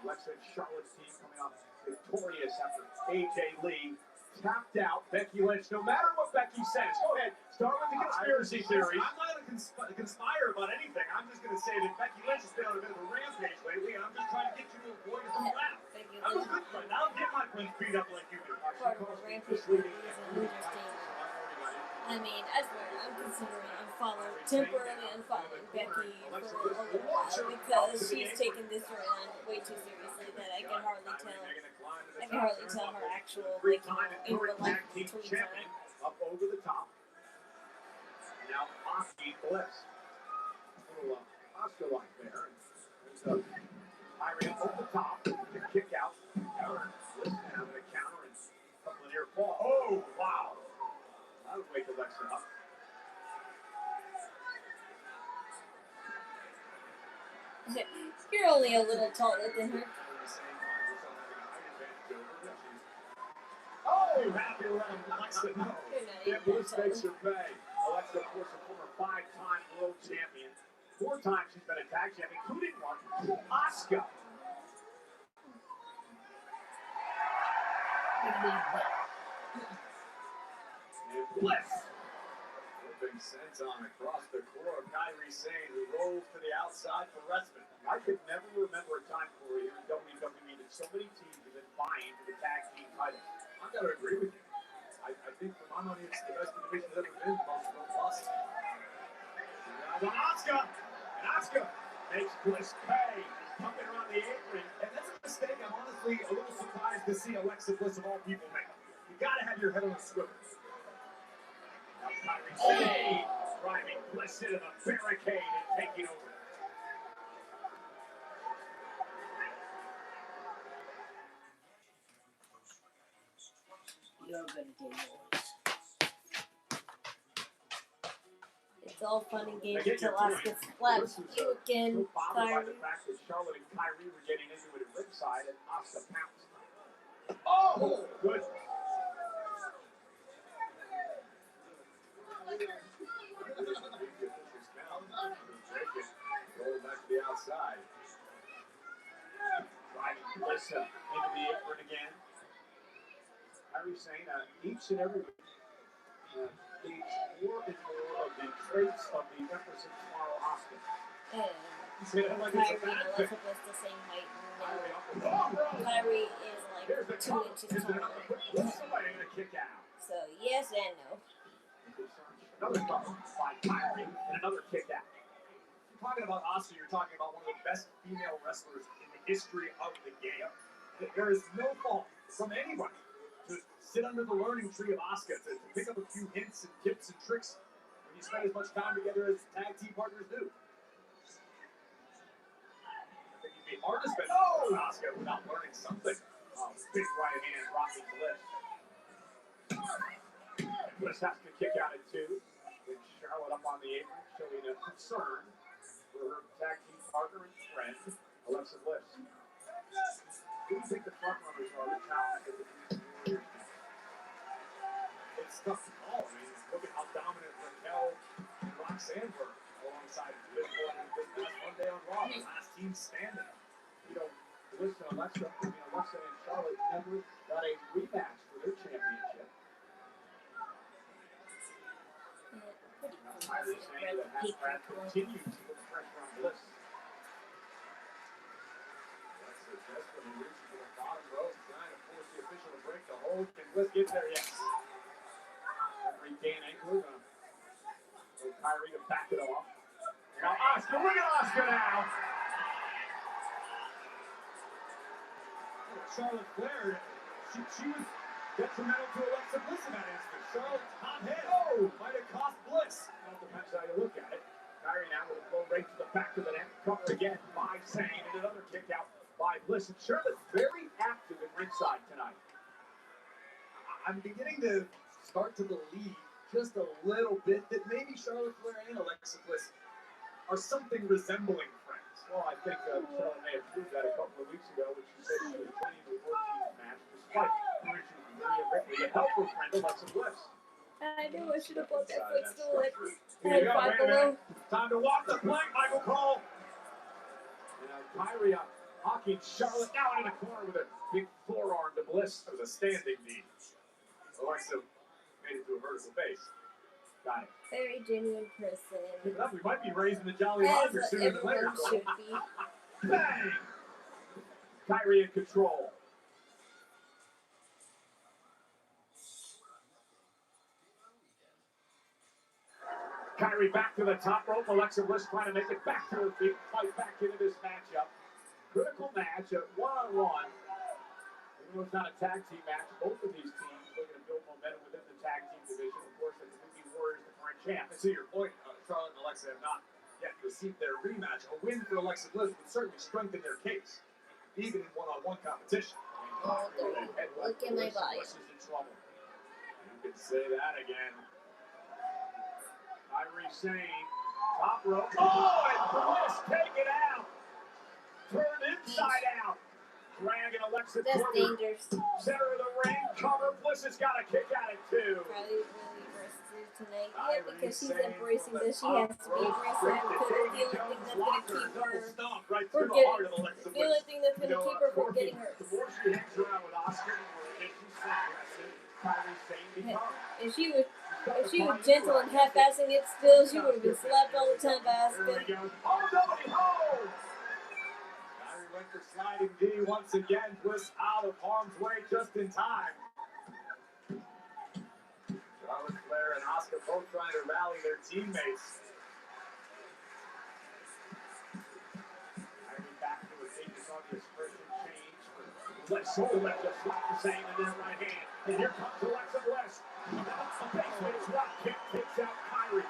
Alexa and Charlotte's team coming up victorious after AJ Lee tapped out Becky Lynch. No matter what Becky says, go ahead, start with the conspiracy theory. I'm not going to conspire about anything. I'm just going to say that Becky Lynch has been on a bit of a rampage lately, and I'm just trying to get you to avoid a laugh. I'm a good friend. I don't get my friends beat up like you do. Part of a rampage is an understatement. I mean, I swear, I'm considering temporarily unfollowing Becky for a little while because she's taken this storyline way too seriously that I can hardly tell her actual, like, in real life tweets on it. Up over the top. Now, Asuka Bliss. A little Asuka like there. There's Kyrie over the top. The kick out. You're only a little taller than her. Oh, happy to let Alexa know. Yeah, Bliss makes her pay. Alexa, of course, a former 5-time world champion. 4 times she's been a tag champion, including one, Asuka. And Bliss. Flipping senton across the core of Kairi Sane, who rolls to the outside for Resman. I could never remember a time before here in WWE that so many teams have been vying for the tag team title. I've got to agree with you. I think for my money, it's the best the division's ever been, most robust. On Asuka, and Asuka makes Bliss pay, pumping around the apron, and that's a mistake I'm honestly a little surprised to see Alexa Bliss of all people make. You gotta have your head on a swivel. Now Kairi Sane driving Bliss into the barricade and taking over. You're gonna do yours. It's all fun and games until Asuka slaps you again, By the fact that Charlotte and Kairi were getting into it at ringside and Asuka pounced. Oh, good. Rolling back to the outside. Driving Bliss into the apron again. Kairi Sane, each and every week, needs more and more of the traits of the Empress of Tomorrow Asuka. Kyrie and Alexa Bliss the same height. Kyrie is like 2 inches taller. Somebody gonna kick out. So yes and no. Another bump by Kyrie and another kick out. You're talking about Asuka, you're talking about one of the best female wrestlers in the history of the game. There is no fault from anybody to sit under the learning tree of Asuka, to pick up a few hints and tips and tricks when you spend as much time together as tag team partners do. I think you'd be hard to spend with Asuka without learning something. Big right hand rocking Bliss. Bliss has to kick out at 2. With Charlotte up on the apron, showing a concern for her tag team partner and friend, Alexa Bliss. Who do you think the front runners are to challenge the Warriors? It's tough to call. I mean, look at how dominant Raquel and Roxanne were alongside Bliss this Monday on Raw, the last team standing. You know, Bliss and Alexa, Alexa and Charlotte never got a rematch for their championship. Kairi Sane that has continued to put pressure on Bliss. That's a desperate and reaching for the bottom rope, trying to force the official to break the hold. Can Bliss get there? Yes. Referee Dan Engler with Kyrie to back it off. Now Asuka, look at Asuka now. Charlotte Flair, she was detrimental to Alexa Bliss in that instance. Charlotte's hot head. Oh, might have cost Bliss. Well, depends how you look at it. Kyrie now with a blow right to the back of the neck. Cover again by Sane, and another kick out by Bliss. And Charlotte's very active at ringside tonight. I'm beginning to start to believe just a little bit that maybe Charlotte Flair and Alexa Bliss are something resembling friends. Well, I think Charlotte may have proved that a couple of weeks ago when she said she was training the 14th match despite Maria Ripley to help her friend Alexa Bliss. I knew I should have bought that footstool at Here you go, Five Below. Time to walk the plank, Michael Cole. And Kyrie hawking Charlotte now into the corner with a big forearm to Bliss. That was a standing knee. Alexa made it to a vertical base. Got it. Very genuine person. We might be raising the Jolly As Roger sooner than later. everyone should be. Bang! Kyrie in control. Kyrie back to the top rope. Alexa Bliss trying to make it back to her feet. Fight back into this matchup. Critical match at one-on-one. Even though it's not a tag team match, both of these teams looking to build momentum within the tag team division. Of course, the Kabuki Warriors, the current champ. And to your point, Charlotte and Alexa have not yet received their rematch. A win for Alexa Bliss would certainly strengthen their case, even in one-on-one competition. Oh, look at my body. Bliss is in trouble. You can say that again. Kyrie Sane, top rope. Oh, and Bliss take it out. turned inside out. Dragging Alexa That's toward dangerous. the center of the ring. Cover. Bliss has got a kick out at 2. Probably really aggressive tonight. Yeah, because she's embracing that she has to be aggressive because it's the only thing that's going to keep her from getting. It's the only thing that's going to keep her from getting hurt. The more she hangs around with Asuka, the more she's aggressive. Kairi Sane becomes. If she was gentle and half-assing it still, she would have been slapped all the time by Asuka. There we go. Oh, nobody holds! Kairi went for sliding D once again. Bliss out of harm's way just in time. Charlotte Flair and Asuka both trying to rally their teammates. Kairi back to a seat. You saw the expression change. Let's shoulder left just slap the same in their right hand. And here comes Alexa Bliss. A basement drop kick takes out Kairi.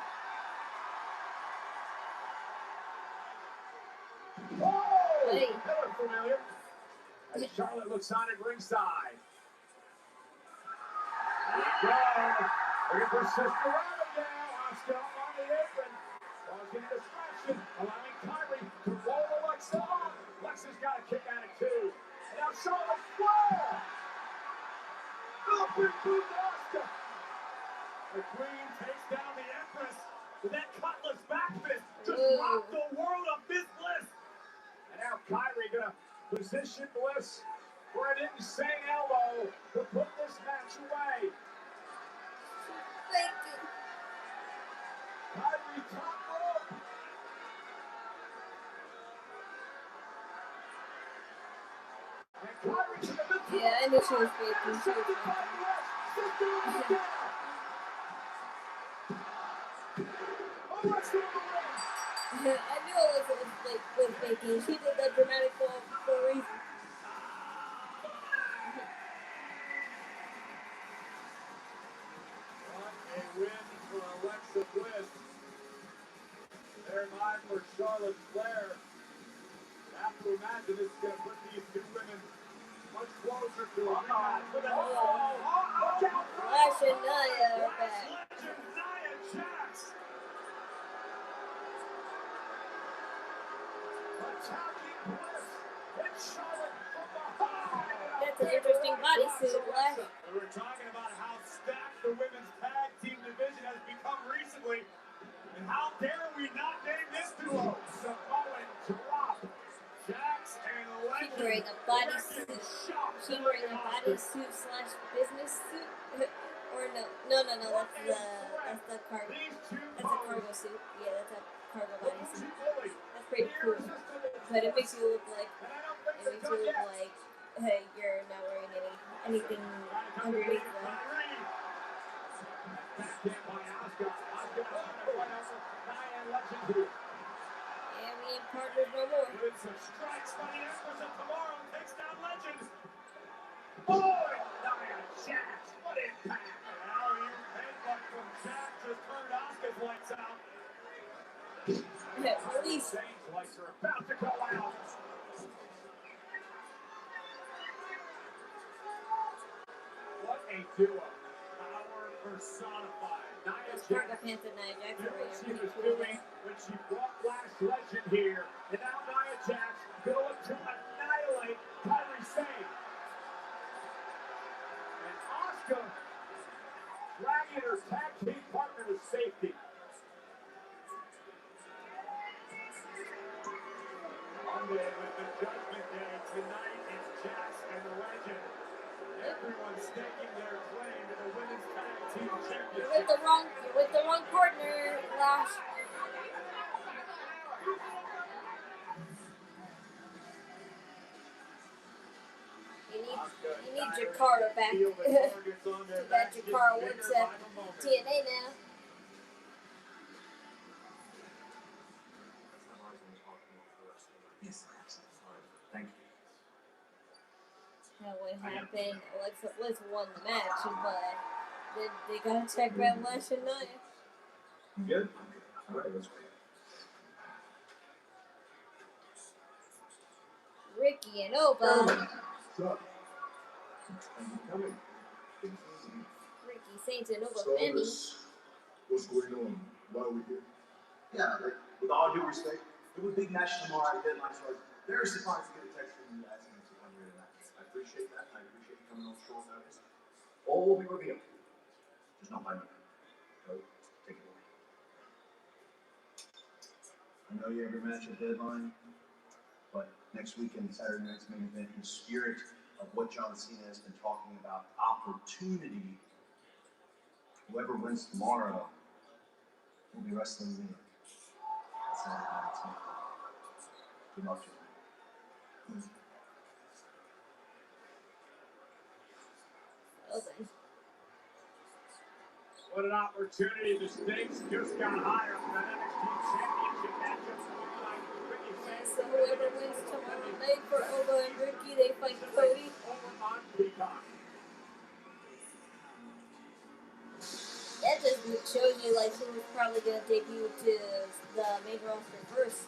Oh! Hey. That looked familiar. As Charlotte looks on at ringside. There we go. Looking for Sister Rhonda now. Asuka on the apron. Causing a distraction. Allowing Kairi to roll Alexa off. Alexa's got a kick out at 2. And now Charlotte Flair. Up and boot Asuka. The Queen takes down the Empress with that cutlass back fist. Just rocked the world of Miss Bliss. And now Kairi gonna position Bliss for an insane elbow to put this match away. Thank you. Kairi top rope. And Kairi to the midfield. Yeah, I knew she was faking. She was faking. I knew Alexa was faking. She did that dramatic fall for a reason. What a win for Alexa Bliss. Their line for Charlotte Flair. You have to imagine this is going to put these two women much closer to a match. Look out! Lash and Nia are back. Legend Nia Jax. Attacking Bliss and Charlotte from behind. That's an interesting bodysuit, Lash. We were talking about how stacked the women's tag team division has become recently. And how dare we not name this duo? Samoa Drop. Jax and Legend. She's wearing a bodysuit. She's wearing a bodysuit slash business suit. Or no, that's the cargo. That's a cargo suit. Yeah, that's a cargo bodysuit. That's pretty cool. But it makes you look like, hey, you're not wearing anything underneath that. Yeah, we ain't partners no more. Strikes by the Empress of Tomorrow takes down Legend. Boy, Nia Jax, what impact! Now you headbutt from Jax just turned Asuka's lights out. Release. Sane's lights are about to go out. What a duo. Power personified. Nia Cargo Jax. pants and Nia Jax Knew are what she pretty was cool. doing when she brought Last Legend here. And now Nia Jax gonna look to annihilate Kairi Sane. And Asuka dragging her tag team partner to safety. Monday with the Judgment Day. Tonight it's Jax and the Legend. Everyone's staking their claim to the women's tag team championship. You're with the wrong partner, Lash. You need Jakara back. Too bad Jakara works at TNA now. Yes, absolutely. Thank you. How what happened? Alexa Bliss won the match, but they got attacked by Lash and Nia. You good? All right, that's great. Ricky and Oba. What's up? Coming. Ricky Saints and Oba So Femi. what's going on? Why are we here? Yeah, like, with all due respect, we have a big match tomorrow at Deadline Stars. Very surprised to get a text from you asking me to come here tonight. I appreciate that. I appreciate you coming on short notice. All will be revealed. Just not by me. So, take it away. I know you have your match at deadline, but next weekend, Saturday night's main event, in spirit of what John Cena has been talking about, opportunity. Whoever wins tomorrow will be wrestling me. That's not how it's made. Good luck to you. What an opportunity. The stakes just got higher for that NXT Championship matchup. So whoever wins tomorrow night for Oba and Ricky, they fight Cody. Over on Peacock. That just shows you like who was probably gonna debut to the main roster first.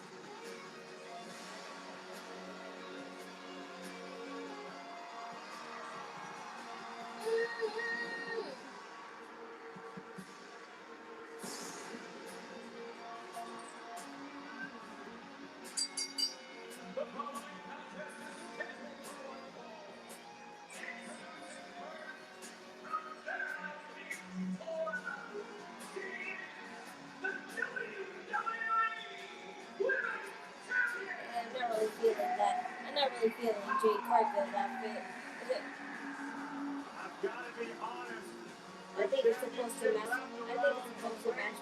I'm not really feeling Jade Cargill's outfit. I've got to be honest. I think it's supposed to match.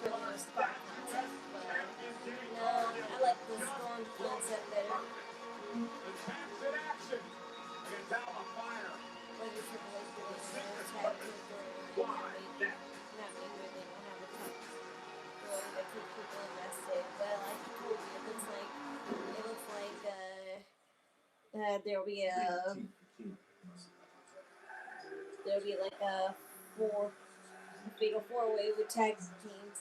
With the Spark concept, but no, I like the Storm concept better. The taps in action. It's out on fire. But it's supposed to be tag team story. Not maybe they don't have a top story that keeps people invested. But like I told you, it looks like there'll be like a fatal four-way with tag teams.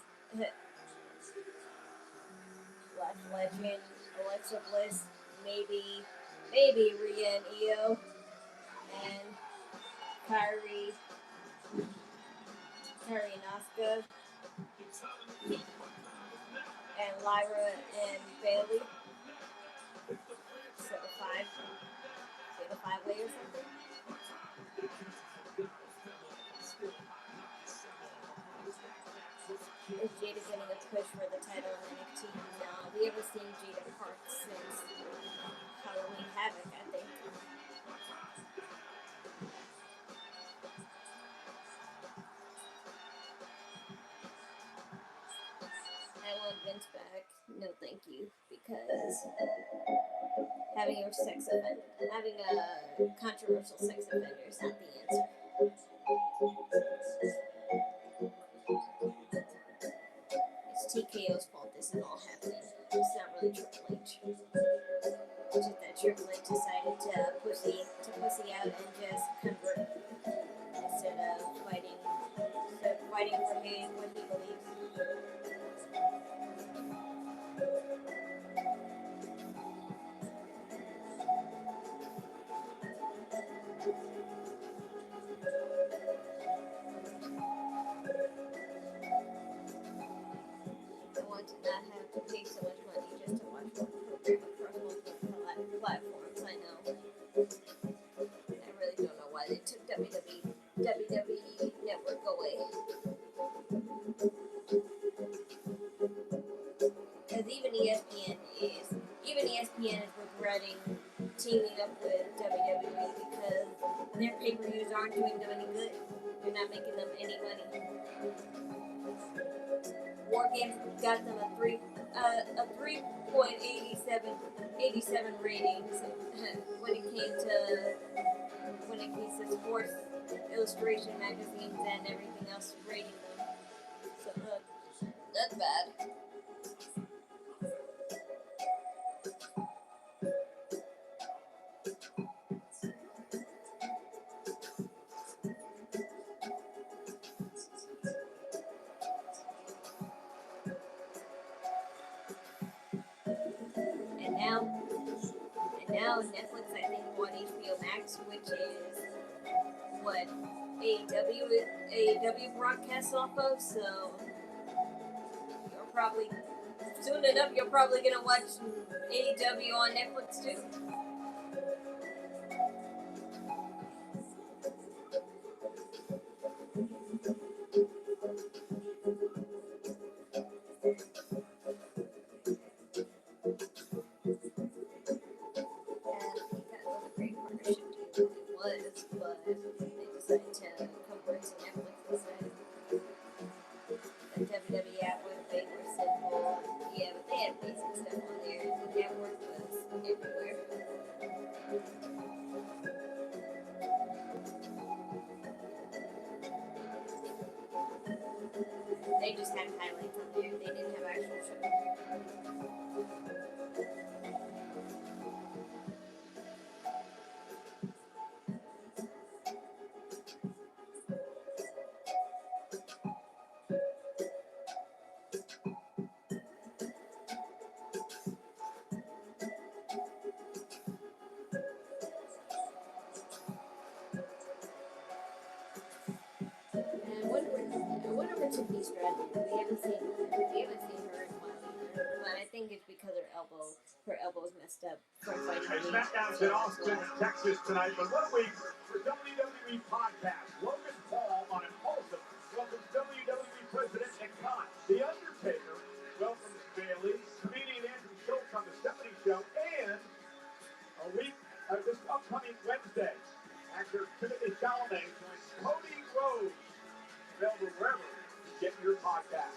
Black Legend, Alexa Bliss, maybe Rhea and Io, and Kyrie and Asuka, and Lyra and Bailey. So the five-way or something. Is Jada getting a push for the title in NXT now? We haven't seen Jada Parks since Halloween Havoc, I think. I want Vince back. No, thank you, because having a controversial sex offender is not the answer. It's TKO's fault this is all happening. It's not really Triple H. It's just that Triple H decided to pussy out and just convert instead of fighting for what he believes. To not have to pay so much money just to watch one program across multiple platforms. I know. I really don't know why they took WWE Network away. Because even ESPN is regretting teaming up with WWE because their pay-per-views aren't doing them any good. They're not making them any money. War Games got them a 3.87 ratings when it came to Sports Illustration magazines and everything else rating them. So that's bad. And now Netflix, I think, bought HBO Max, which is what AEW broadcasts off of. So you're probably Soon enough, you're probably gonna watch AEW on Netflix too. WWE app was big or simple. Yeah, but they had basic stuff on there. The network was everywhere. They just had highlights on there. They didn't have actual shows. Tiffany's strategy. We haven't seen her in a while either. But I think it's because her elbow's messed up from fighting. Hey, Smackdown's in Austin, Texas tonight, but what a week for WWE Podcast. Logan Paul on Impulsive welcomes WWE President and Khan. The Undertaker welcomes Bailey, comedian Andrew Schultz on the 70 Show, and a week this upcoming Wednesday, actor Timothy Chalamet joins Cody Rhodes. Available wherever you get your podcast.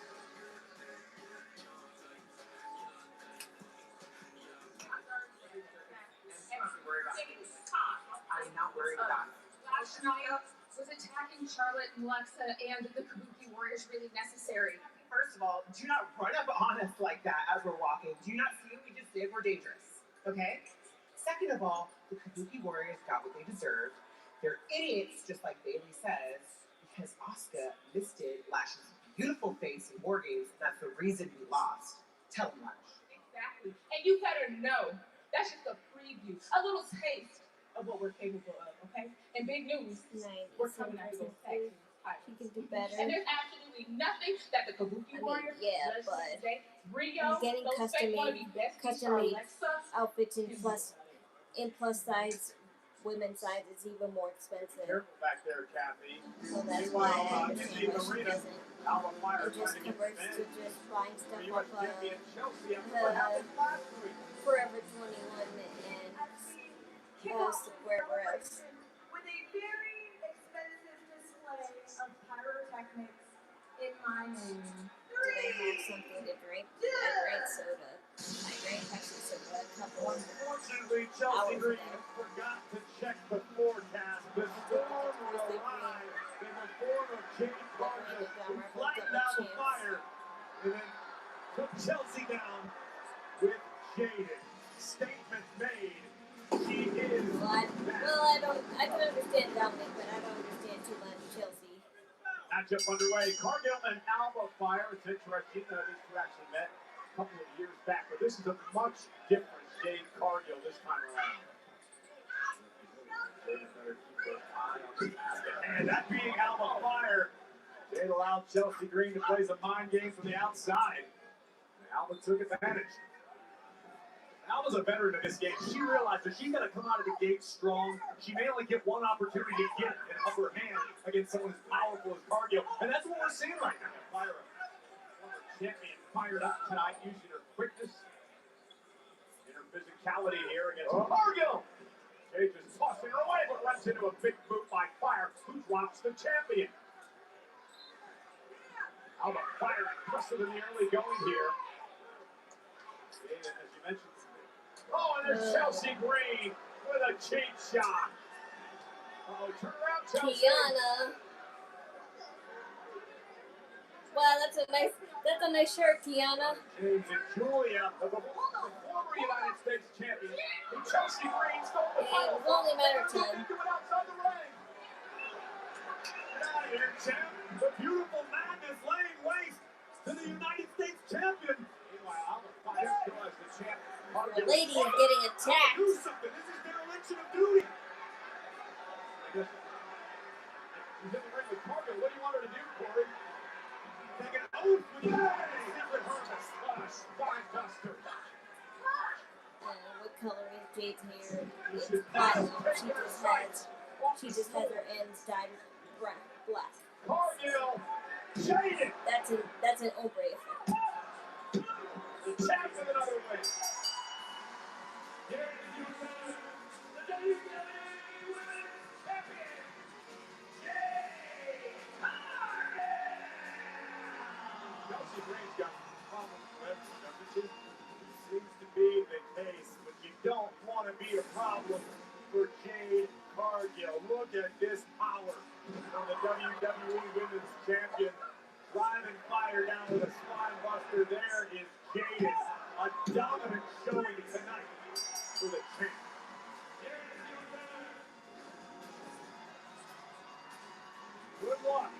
I'm not worried about it. Last night, was attacking Charlotte and Alexa and the Kabuki Warriors really necessary? First of all, do not run up on us like that as we're walking. Do you not see what we just did? We're dangerous, okay? Second of all, the Kabuki Warriors got what they deserved. They're idiots, just like Bailey says, because Asuka misted Lash's beautiful face in War Games, and that's the reason we lost. Tell them, Lash. Exactly. And you better know, that's just a preview, a little taste of what we're capable of, okay? And big news, we're coming out of those tag She can do better. and there's absolutely nothing that the Kabuki Warriors, yeah, let's but say, Rio, getting those fake wannabe besties, custom-made Alexa, outfits in plus size women's size is even more expensive. Careful back there, Kathy. So that's why I in understand the why she arena, doesn't. Alba Fire It just trying to get converts to advantage. just buying stuff U.S. off champion Chelsea after what happened last week. Forever 21 and wherever else. With a very expensive display of pyrotechnics in my name. Did I have something to drink? I drank soda. I drank Pepsi soda a couple of Unfortunately, Chelsea Green forgot to check the forecast. The storm will arrive in the form of Jade Cargill, who flattened out the fire and then took Chelsea down with Jaded. Statement made. She is I can understand Dominic, but I don't understand too much Chelsea. Matchup underway. Cargill and Alba Fire. It's interesting that these two actually met a couple of years back, but this is a much different Jade Cargill this time around. And that being Alba Fire, Jade allowed Chelsea Green to play some mind games from the outside. And Alba took advantage. Alba's a veteran of this game. She realized that she's got to come out of the gate strong. She may only get one opportunity to get an upper hand against someone as powerful as Cargill. And that's what we're seeing right now. Fire, former champion, fired up tonight using her quickness and her physicality here against Cargill. Jade just tossing her away, but runs into a big boot by Fire, who drops the champion. Alba Fire impressive in the early going here. Jade, as you mentioned, oh, and there's Chelsea Green with a cheap shot. Oh, turn around, Chelsea. Tiana. Wow, that's a nice shirt, Tiana. James and Julia, the former United States champion, and Chelsea Green stole the title. It was only a matter of time. Into it outside the ring. Get out of here, champ. The beautiful Madness laying waste to the United States champion. Meanwhile, Alba Fire still has the champ. The lady is getting attacked. Do something. This is dereliction of duty. She's in the ring with Cargill. What do you want her to do, Corey? Take an oath with you. Secret Harvest. spine buster. What color is Jade's hair? It's platinum. She just has her ends dyed black. Cargill, jaded. That's an ombre effect. The champ with another win. Here is your winner, the WWE Women's Champion, Jade Cargill. Kelsey Green's got problems with doesn't she? Seems to be the case, but you don't want to be a problem for Jade Cargill. Look at this power from the WWE Women's Champion. Driving fire down with a spine buster. There is Jade. A dominant showing tonight for the champ. Here is your winner. Good luck.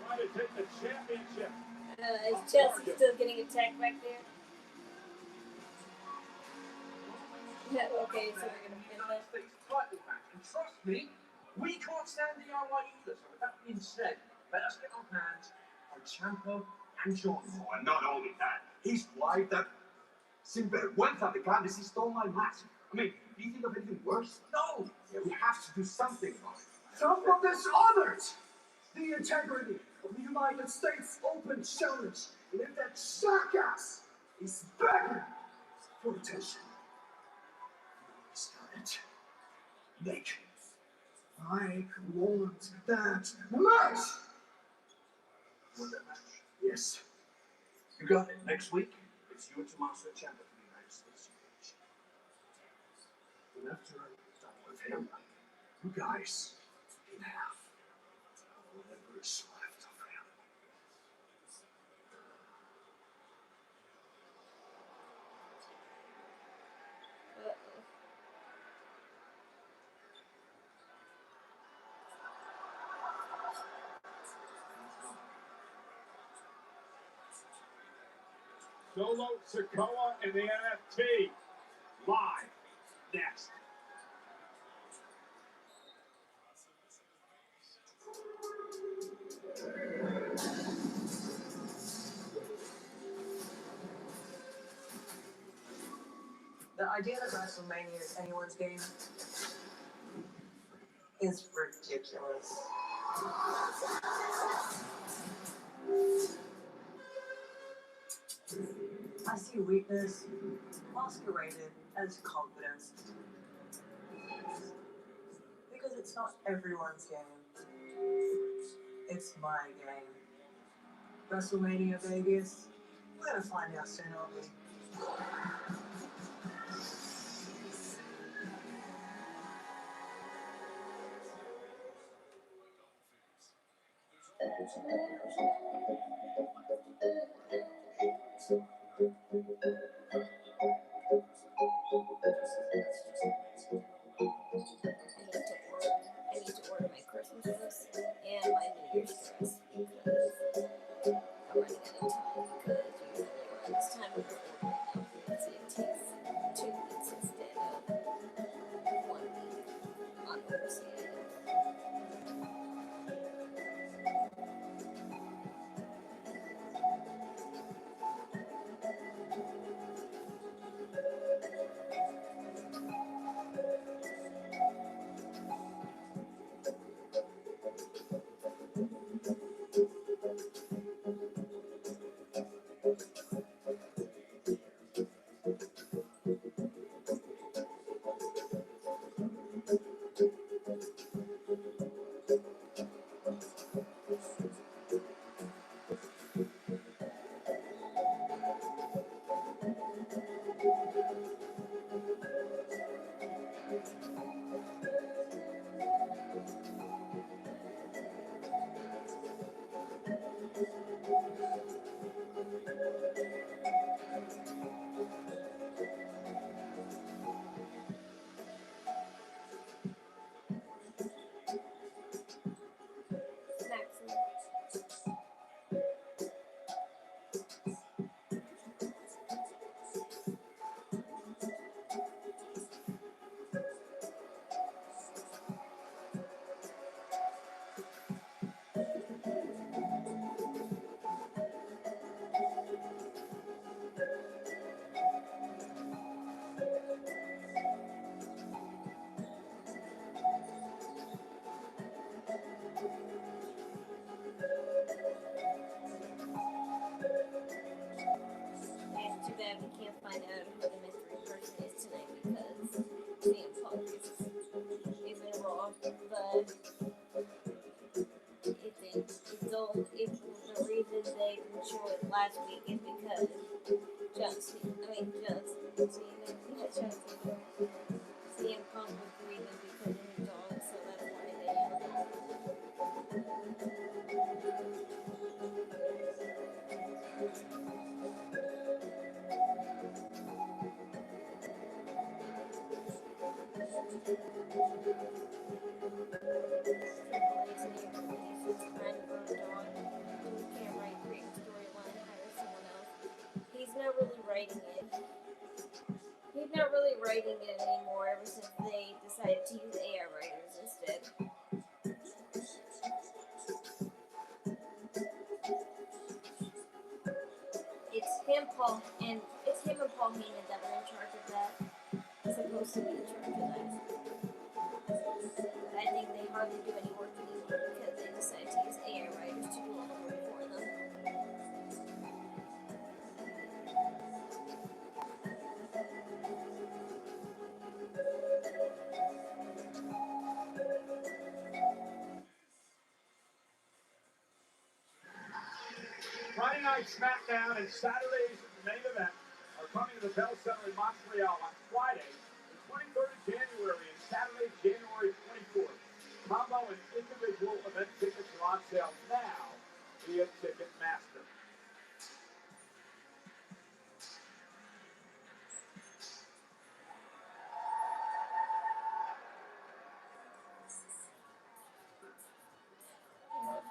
Trying to take the championship. Is Chelsea still getting attacked back there? Yeah, okay, so we're gonna finish United States title match. And trust me, we can't stand DIY either. So with that being said, let us get our hands on Ciampa and John. Oh, and not only that, his wife, that sinvergüenza de Candice, he stole my mask. I mean, do you think of anything worse? No! Yeah, we have to do something about it. Some of this honored the integrity of the United States Open Challenge. And if that jackass is begging for attention, start it. I want that match. Want that match? Yes. You got it. Next week, it's you and Tommaso Ciampa for the United States Championship. And after I'm done with him, you guys can have whatever is left of him. Solo Sikoa and the NFT. Live next. The idea that WrestleMania is anyone's game is ridiculous. I see weakness masqueraded as confidence. Because it's not everyone's game. It's my game. WrestleMania Vegas, we're gonna find out soon, aren't we? I need to order my Christmas dress and my New Year's dress because I'm running out of time. Because usually around this time of year ordering outfits, it takes 2 weeks instead of 1 week on overseas. last week is because John Cena, CM Punk was grieving because of his dog, so that's why they yelled at him. He's not really writing it. He's not really writing it anymore ever since they decided to use AI writers instead. It's him and Paul Heyman that are in charge of that. Supposed to be in charge of that. But I think they hardly do any work anymore because they decided to use AI writers to do all the work for them. Friday night Smackdown and Saturday's main event are coming to the Bell Center in Montreal on Friday, the 23rd of January, and Saturday, January 24th. Combo and individual event tickets are on sale now via Ticketmaster.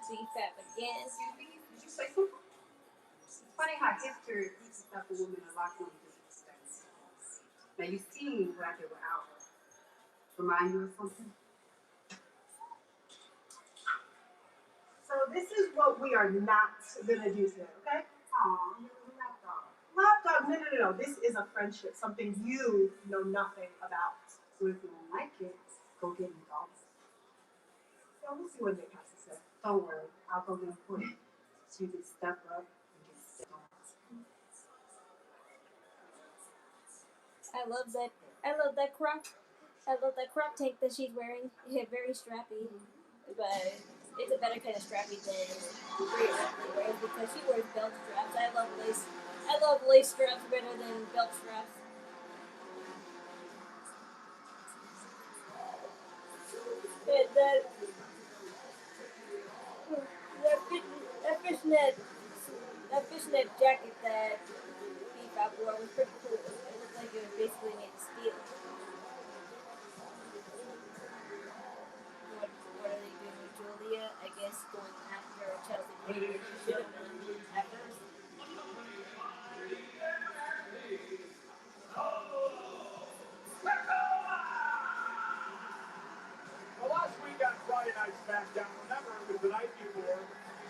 CFAP again. Excuse me, did you say something? It's funny how history teaches stuff for women a lot more than just respect. Now you seen what I did with Albert. Remind you of something? So this is what we are not gonna do today, okay? Aw, you're a lapdog. Lapdog, no. This is a friendship, something you know nothing about. So if you don't like it, go get me dogs. So we'll see what Nick has to say. Don't worry, I'll go get them for you. So you can step up and get stepped on. I love that crop. I love that crop tank that she's wearing. It's very strappy, but it's a better kind of strappy than Rhea Ripley wears because she wears belt straps. I love lace straps better than belt straps. And that fishnet jacket that Bebop wore was pretty cool. It looked like it was basically made of steel. What are they doing with Julia? I guess going after Chelsea Green. Should have been at first. Well, last week on Friday Night Smackdown, remember it was the night before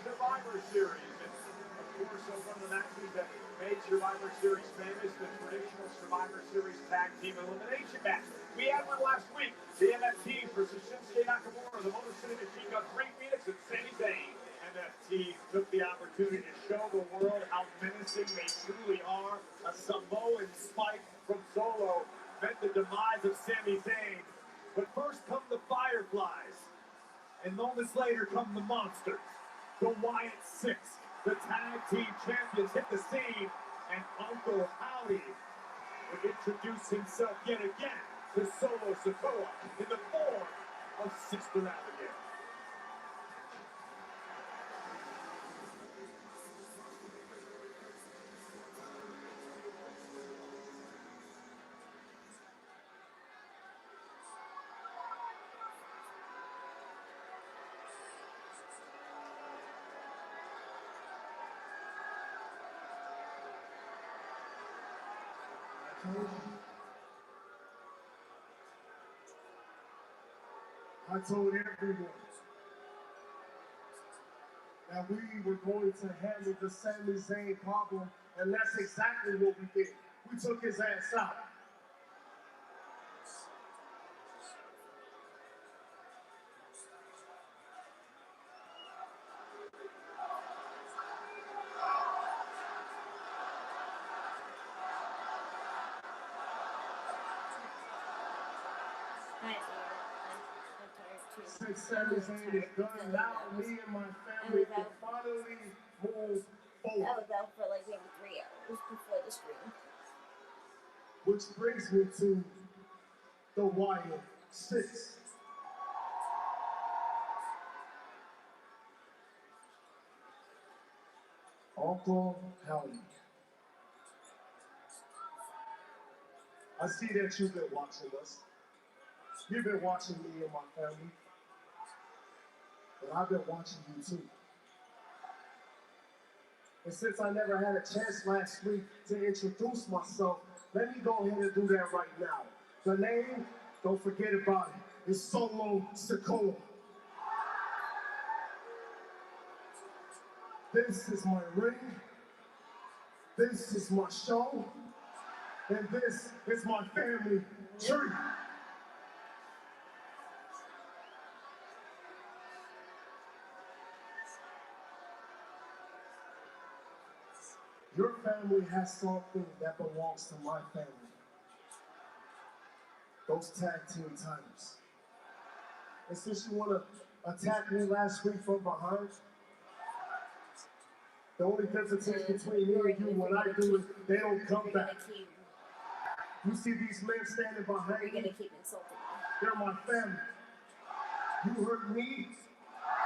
Survivor Series. And of course, one of the matches that made Survivor Series famous, the traditional Survivor Series Tag Team Elimination match. We had one last week, the MFT versus Shinsuke Nakamura, the Motor City Machine Gun, Rey Fenix, and Sami Zayn. MFT took the opportunity to show the world how menacing they truly are. A Samoan spike from Solo meant the demise of Sami Zayn. But first come the Fireflies, and moments later come the Monsters. The Wyatt Six, the tag team champions, hit the scene, and Uncle Howdy would introduce himself yet again to Solo Sikoa in the form of Sister Abigail. I told everyone that we were going to handle the Sami Zayn problem, and that's exactly what we did. We took his ass out. Since Sami Zayn is done, now me and my family can finally move 4. I was out for like maybe 3 hours before the stream. Which brings me to the Wire 6. Uncle Howie. I see that you've been watching us. You've been watching me and my family. But I've been watching you too. And since I never had a chance last week to introduce myself, let me go ahead and do that right now. The name, don't forget about it, is Solo Sikoa. This is my ring, this is my show, and this is my family tree. Your family has something that belongs to my family. Those tag team titles. And since you want to attack me last week from behind, the only difference between me and you, when I do it, they don't come back. You see these men standing behind me? They're my family. You hurt me,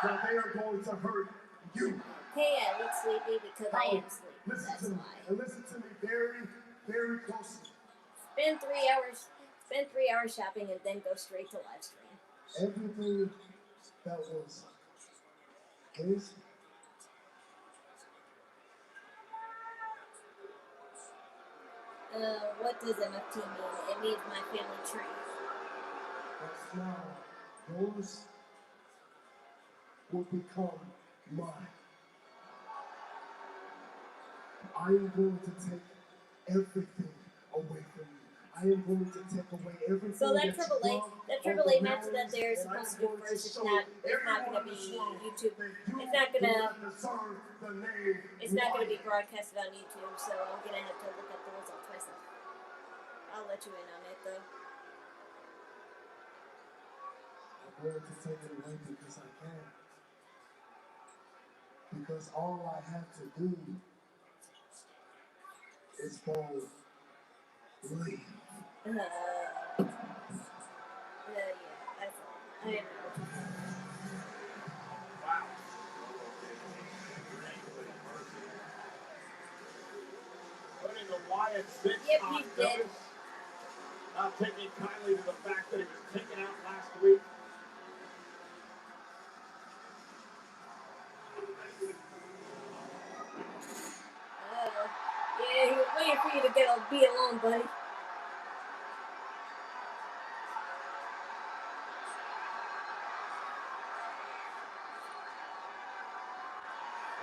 now they are going to hurt you. Hey, I look sleepy because I am sleepy. Listen That's to me. why. And listen to me very, very closely. Spend 3 hours shopping and then go straight to live stream. Everything that was his. What does MFT mean? It means my family tree. That's now yours will become mine. I am going to take everything away from you. I am going to take away everything. So that Triple A match that they're supposed to do first is not going to be YouTube. It's not going to be broadcasted on YouTube. So I'm going to have to look up the results myself. I'll let you in on it though. I'm going to take it away because I can. Because all I have to do is go leave. Yeah, that's all. I know. Wow. Putting the Wyatt 6 on notice. Not taking kindly to the fact that he was taken out last week. Yeah, he was waiting for you to be alone, buddy.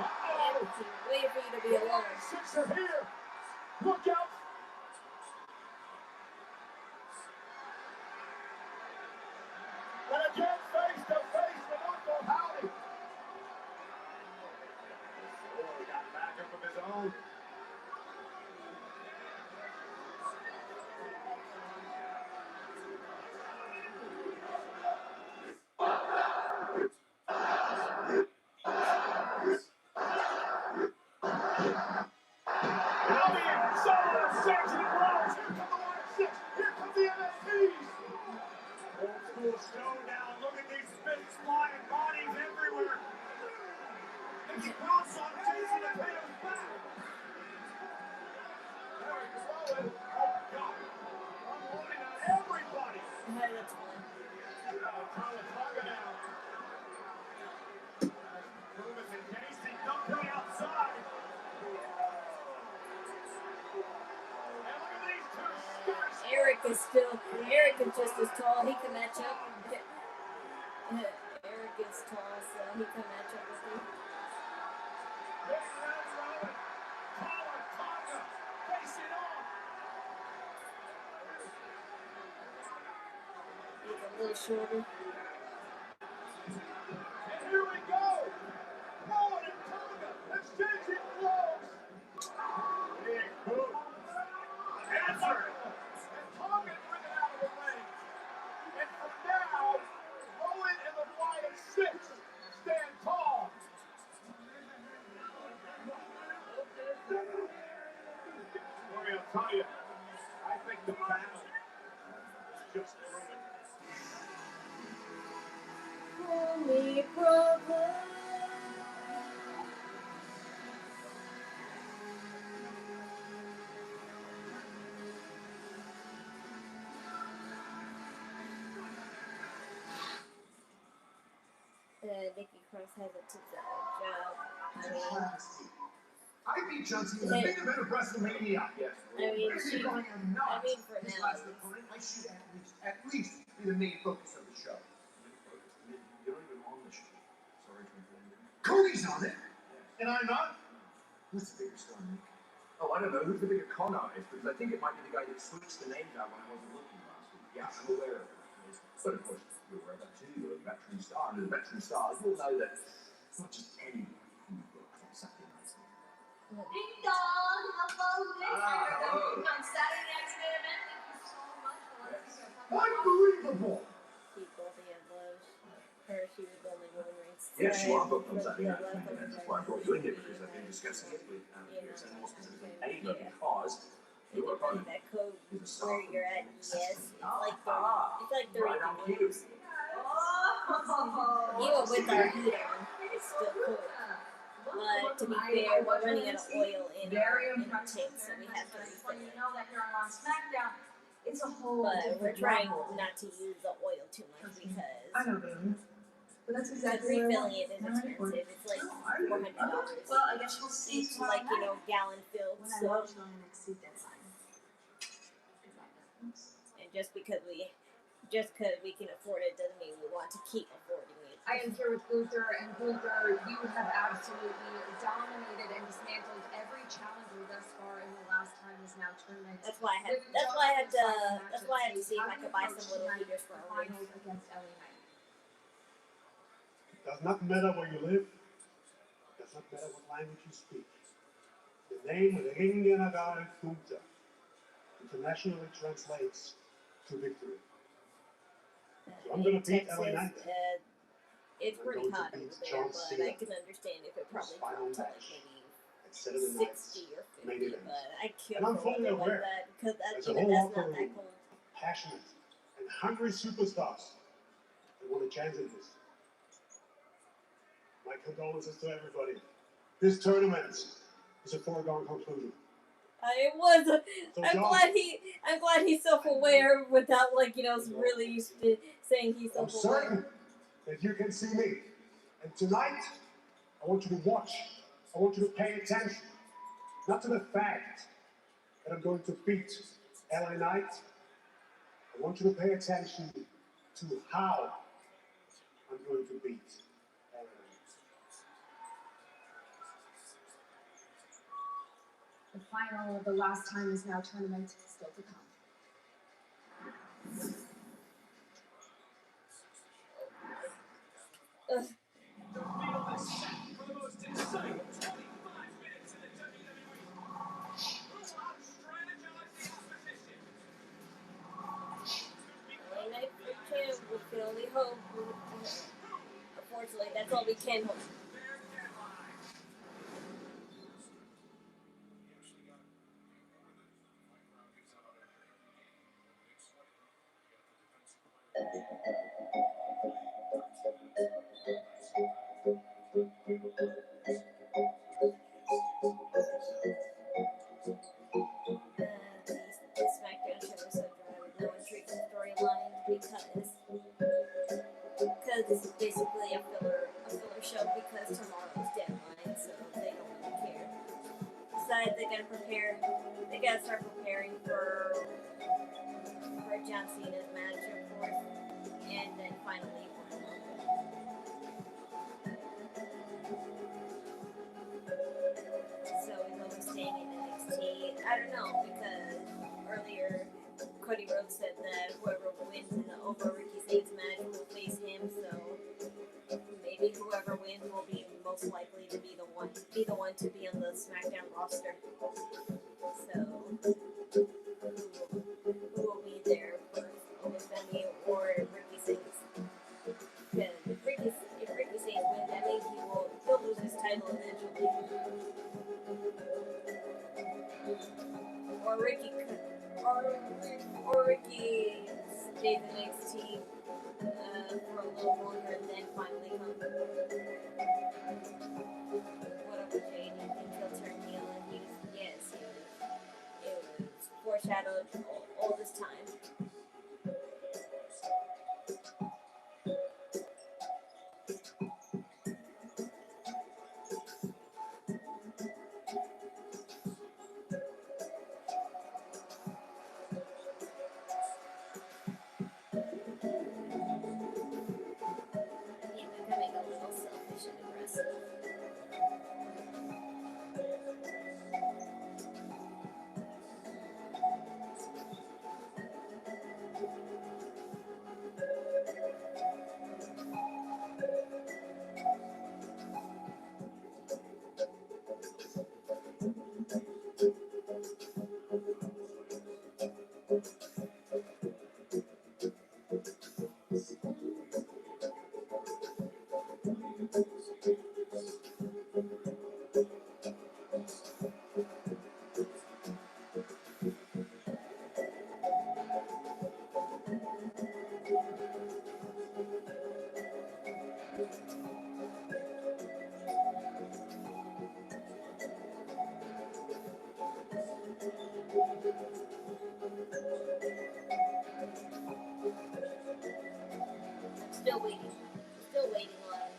Yeah, he was waiting for you to be alone. 6 are here. Look out. And again, face to face with Uncle Howie. Oh, he got backup of his own. Showdown. Look at these spits flying, bodies everywhere. And he pounds on Jason to pay him back. There he's rolling. Oh, God. Unloading on everybody. Yeah, that's fine. Trying to tug it out. Rubens and Casey dumping outside. And look at these two stars. Eric is just as tall. He can match up. Eric is tall, so he can match up with you. He's a little shorter. And here we go. Rowan and Tonga exchanging blows. Big boot. Answer. And Tonga bring it out of the ring. And from now, Rowan and the Wyatt 6 stand tall. me problem. Nikki Cross has a job. I beat John Cena in the main event of WrestleMania. Yes. For now, His last opponent, I should at least be the main focus of the show. You're not even on the show. Sorry to inform you. Cody's on it, and I'm not. Who's the bigger star, Nick? Oh, I don't know. Who's the bigger con artist? Because I think it might be the guy that switched the names out when I wasn't looking last week. Yeah, I'm aware of that. But of course, you're aware of that too. You're a veteran star. And as a veteran star, you'll know that it's not just anyone who books on Saturday nights. Ding dong, hello, hello. on Saturday night's main event. Thank you so much for letting me go. Unbelievable! People they have loved her. She was only one race. Yes, you are booked on Saturday night. That's why I brought you in here, because I've been discussing it with Pierce and more specifically Ava, because your opponent That code is a star. where you're at, yes. It's like the Right on cue. Even with our heat on, it's still cool. But to be fair, we're running out of oil in our tank, so we have to refill it. You know that here on Smackdown, it's a whole. But we're trying not to use the oil too much because I know, baby. But that's exactly refilling it is expensive. It's like $400. Well, I guess we'll see Each like gallon filled. when I So watch it on the next seat deadline. and just because we can afford it doesn't mean we want to keep affording it. I am here with Gunter, and Gunter, you have absolutely dominated and dismantled every challenger thus far in the last time is now tournament. That's why I have to see if I can buy some little heaters for our finals rings. against LA Knight. It does not matter where you live. It does not matter what language you speak. The name Ringenagar Gunter internationally translates to victory. So I'm going to beat LA Knight. It's I'm pretty going to hot beat over there, John but Cena. I can understand if it probably Final dropped to like match. maybe At Saturday night's 60 or main 50, event. but I kill And I'm for fully weather like aware. that because There's a even whole that's locker not that room, cold. passionate and hungry superstars that want a chance at this. My condolences to everybody. This tournament is a foregone conclusion. I'm glad he's self-aware without really saying he's I'm self-aware. certain that you can see me. And tonight, I want you to watch. I want you to pay attention. Not to the fact that I'm going to beat LA Knight. I want you to pay attention to how I'm going to beat LA Knight. The final of the last time is now tournament still to come. Ugh. The field is set for the most exciting 25 minutes in the WWE. Who out-strategized the opposition? LA Knight for champ, we can only hope. Unfortunately, that's all we can hope. Their deadline. The Smackdown show is so dry with no intriguing storyline because this is basically a filler show because tomorrow's deadline, so they don't really care. Besides, they gotta start preparing for John Cena's match, of course, and then finally. So he's only staying in NXT. I don't know, because earlier Cody Rhodes said that whoever wins in the over Ricky Saints match will face him, so maybe whoever wins will be most likely to be the one to be on the SmackDown roster. So who will be there first? Otis Benny or Ricky Saints? Because if Ricky Saints wins, that means he'll lose his title eventually. Or Ricky stays in NXT for a little longer and then finally hung. What up with Jade? You think he'll turn heel? And yes, he was. It was foreshadowed all this time. Becoming a little selfish and aggressive. Still waiting on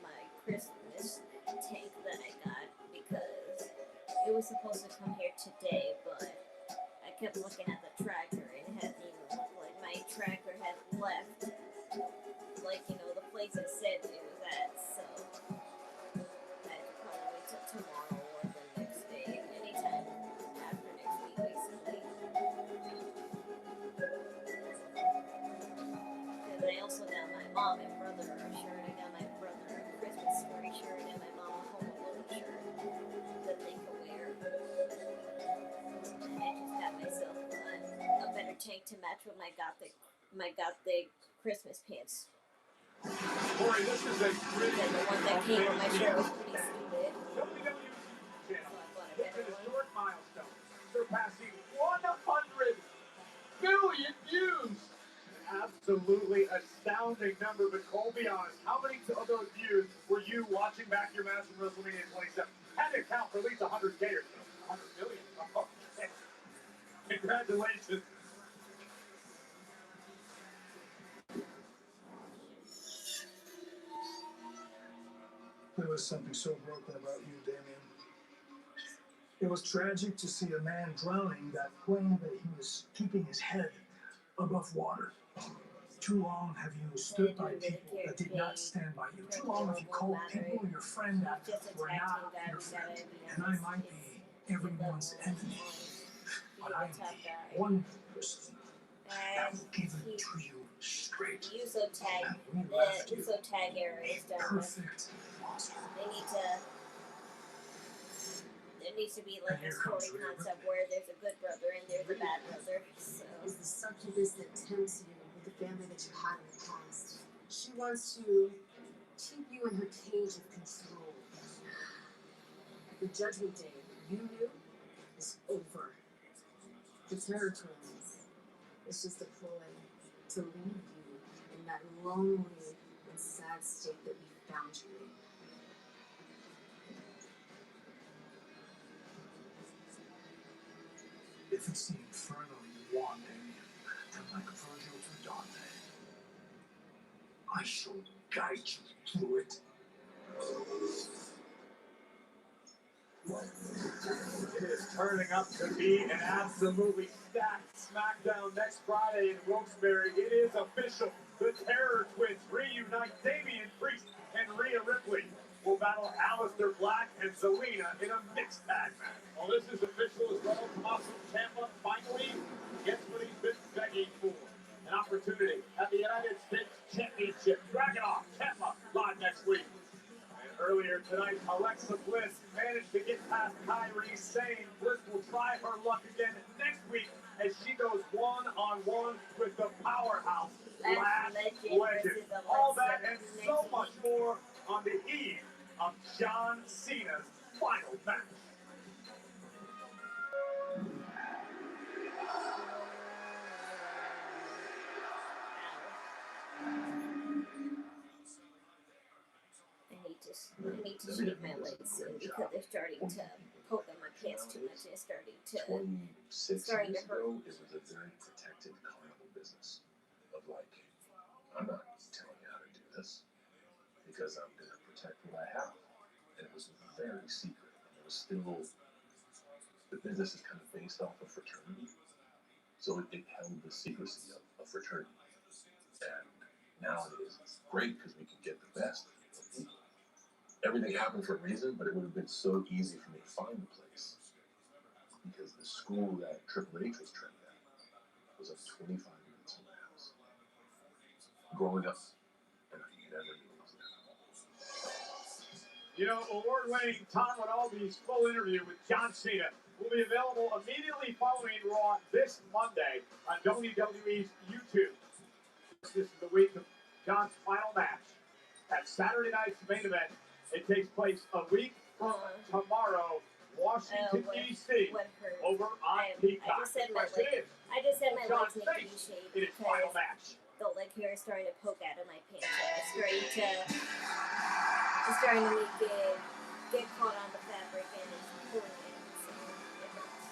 my Christmas tank that I got because it was supposed to come here today, but I kept looking at the tracker and it hasn't even looked like my tracker had left, like, you know, the place it said it was at, so I had to probably wait till tomorrow or the next day, anytime after next week, basically. Because I also got my mom and brother a shirt. I got my brother a Christmas story shirt and my mom a Home Alone shirt that they could wear. And I just got myself a better tank to match with my gothic Christmas pants. Corey, this is a pretty And the one that came with my shirt was pretty stupid. WWE channel. So I bought a Hit better a one. short milestone, surpassing 100 billion views. An absolutely astounding number, but Cole, be honest, how many of those views were you watching back your match from WrestleMania 27? Had to count for at least 100K or so. 100 million. Oh, okay. Congratulations. There was something so broken about you, Damien. It was tragic to see a man drowning that claimed that he was keeping his head above water. Too long have you stood by people that did not stand by you. Too long have you called people your friend that were not your friend. And I might be everyone's enemy, but I am the one person that will give it to you straight. The Uso tag era is done. Perfect monster. There needs to be like a story concept where there's a good brother and there's a bad brother. So. Is the succubus that tempts you with the family that you had in the past. She wants to keep you in her cage of control. The judgment day you knew is over. The Terror Twins is just a ploy to leave you in that lonely and sad state that we found you in. If it's the inferno you want, Damien, then like Virgil to Dante, I shall guide you through it. It is turning up to be an absolutely stacked SmackDown next Friday in Wilkes-Barre. It is official. The Terror Twins reunite. Damian Priest and Rhea Ripley will battle Aleister Black and Zelina in a mixed tag match. Well, this is official as well. Tommaso Ciampa finally gets what he's been begging for. An opportunity at the United States Championship. Dragunov, Ciampa, live next week. And earlier tonight, Alexa Bliss managed to get past Kairi Sane. Bliss will try her luck again next week as she goes one-on-one with the powerhouse Last Legend. All that and so much more on the eve of John Cena's final match. need to shave my legs soon because they're starting to poke on my pants too much and it's starting to 26 years ago, it was a very protected, climbable business. Of like, I'm not telling you how to do this because I'm going to protect what I have. And it was very secret. It was still, the business is kind of based off of fraternity. So it held the secrecy of fraternity. And nowadays, it's great because we can get the best of people. Everything happened for a reason, but it would have been so easy for me to find the place. Because the school that Triple H was trained at was like 25 minutes from my house. Growing up, and I never knew it was there. You know, award-winning Tom Rinaldi's full interview with John Cena will be available immediately following Raw this Monday on WWE's YouTube. This is the week of John's final match at Saturday night's main event. It takes place a week from tomorrow, Washington, D.C., over on Peacock. I just said my legs need to be shaved in his final match. The leg hair is starting to poke out of my pants. It's starting to make it get caught on the fabric and it's pulling in. So it hurts.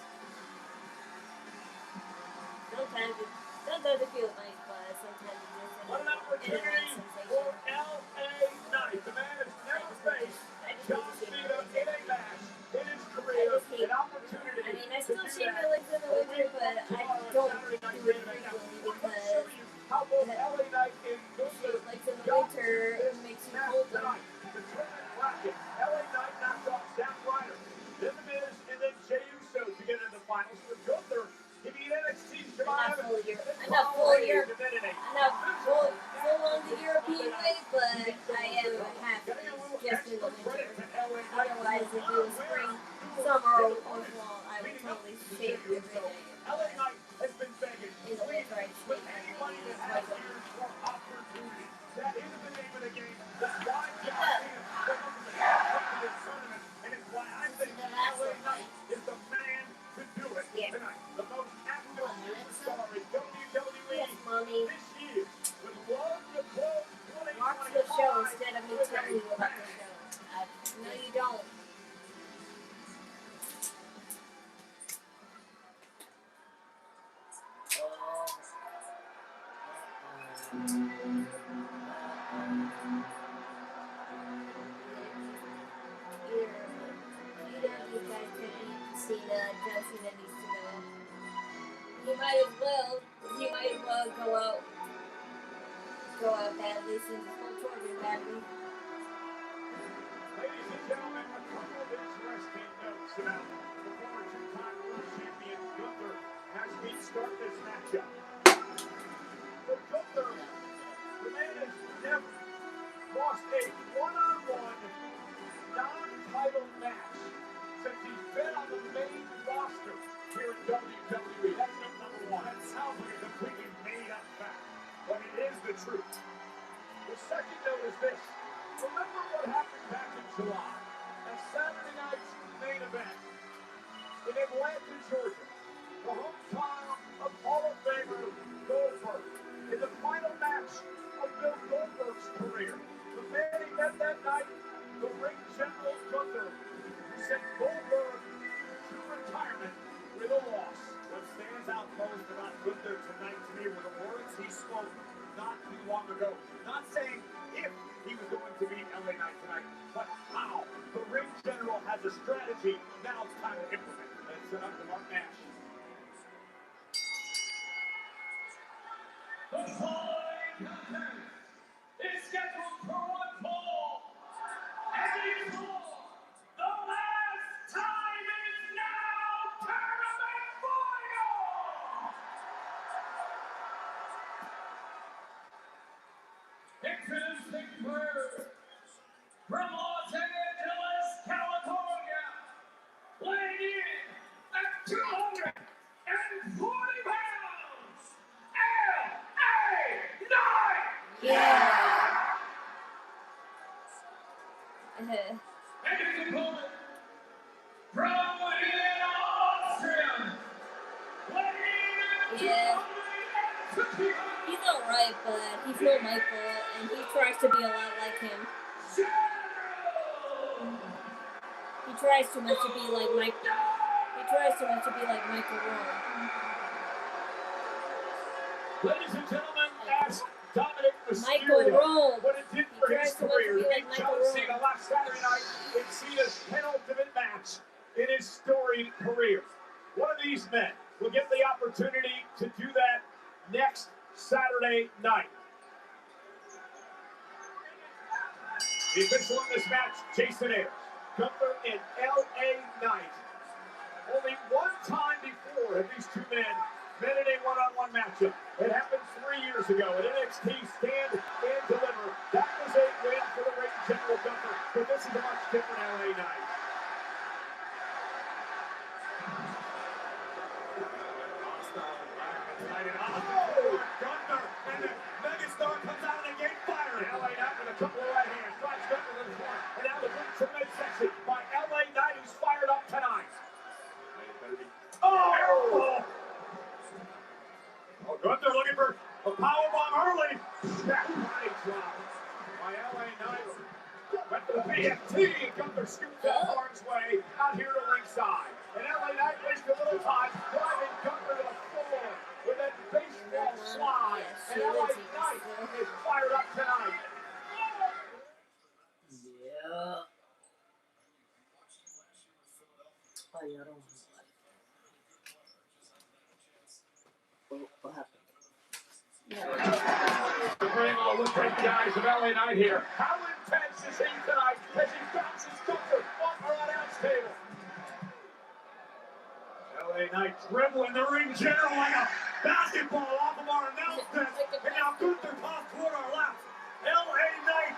Sometimes it feels nice, but sometimes it just What an opportunity for L.A. Knight. The man has never faced John Cena in a match in his career. An opportunity. I mean, I still shave my legs in the winter, but I don't do it frequently because how both L.A. Knight and shave legs in the winter makes you colder. The tournament bracket. L.A. Knight knocked off Zack Ryder. Then The Miz and then Jey Uso to get in the finals. For Gunther, he beat NXT's Javon Evans. I'm not full on the European way, but I am half just in the winter. Otherwise, if it was spring, summer, or fall, I would totally shave every day. L.A. Knight has been begging. In the winter, I shave Anybody that has ears for opportunity. That is the name of the game. That's why John Cena is looking to come to this tournament. And it's why I think L.A. Knight is the man to do it tonight. The most active superstar in WWE this year. With Love the Close 2025. Watch the show instead of me telling you about the show. No, you don't. Cena, John Cena needs to go. He might as well go out badly since he's going towards him badly. Ladies and gentlemen, a couple of interesting notes about the former two-time world champion Gunther as we start this matchup. For Gunther, the man has never lost a one-on-one non-title match since he's been on the main roster here at WWE. That's note number one. That sounds like a completely made-up fact, but it is the truth. The second note is this. Remember what happened back in July at Saturday night's main event in Atlanta, Georgia, the hometown of Hall of Famer Goldberg. In the final match of Bill Goldberg's career, the man he met that night, the ring general Gunther, sent Goldberg to retirement with a loss. What stands out most about Gunther tonight to me were the words he spoke not too long ago. Not saying if he was going to beat LA Knight tonight, but how. The ring general has a strategy. Now it's time to implement. Let's set up the Mark Nash. The following contest is scheduled for one fall. And it is all. The last time is now. Tournament final. Introducing first, from Los Angeles, California, weighing in at 240 pounds, L.A. Knight! Yeah. And his opponent, from Vienna, Austria, weighing in at 250 pounds. He's alright, but he's no Michael, and he tries to be a lot like him. General tries too much to be like Mike. He tries too much to be like Michael Rowe. Ladies and gentlemen, as Dominic Michael Mysterio, Rowe. what it did for his career, to beat John Cena Rowe. last Saturday night in Cena's penultimate match in his storied career. One of these men will get the opportunity to do that next Saturday night. The official in this match, Jason Ayers. Gunter and LA Knight. Only one time before have these two men met in a one-on-one matchup. It happened 3 years ago at NXT Stand and Deliver. That was a win for the ring general Gunter, but this is a much different LA Knight. Gunter and the megastar comes out of the gate firing. LA Knight with a couple of right hands, drives Gunter to the floor, and now the ring to midsection by LA Knight, who's fired up tonight. Oh! Oh, Gunter looking for a powerbomb early. That body drop by LA Knight. Went to the BFT. Gunter scooped that harm's way out here to ringside. And LA Knight wasted a little time driving Gunter to the floor with that baseball slide. And LA Knight is fired up tonight. Yeah. Oh, yeah, I don't want to. What happened? The ring will look at the eyes of LA Knight here. How intense is he tonight as he bounces Gunter off our announce table? LA Knight dribbling the ring general like a basketball off of our announce desk. And now Gunter tossed toward our left. LA Knight.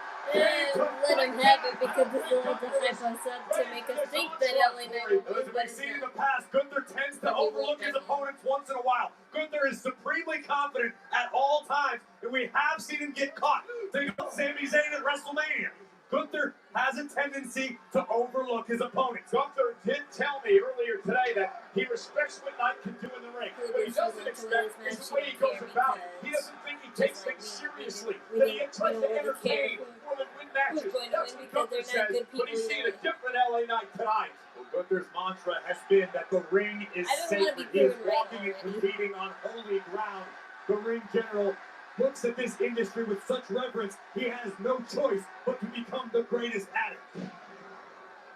Let him have it because this is like the hype us up to make us think that LA Knight will win, As we've seen in the past, Gunter tends to overlook his opponents once in a while. Gunter is supremely confident at all times, and we have seen him get caught. Think about Sami Zayn at WrestleMania. Gunter has a tendency to overlook his opponents. Gunter did tell me earlier today that he respects what Knight can do in the ring. What he doesn't expect is the way he goes about it. He doesn't think he takes things seriously. That he tries to entertain more than win matches. That's what Gunter says, but he's seen a different LA Knight tonight. Well, Gunter's mantra has been that the ring is sacred. He is walking and competing on holy ground. The ring general looks at this industry with such reverence, he has no choice but to become the greatest at it.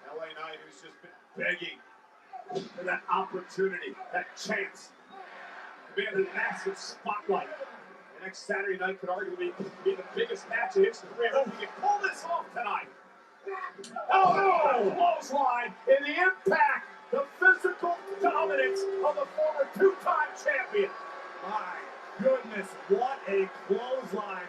LA Knight, who's just been begging for that opportunity, that chance to be in a massive spotlight. The next Saturday night could arguably be the biggest match in his career. Hope he can pull this off tonight. Oh, clothesline in the impact, the physical dominance of the former two-time champion. My goodness, what a clothesline.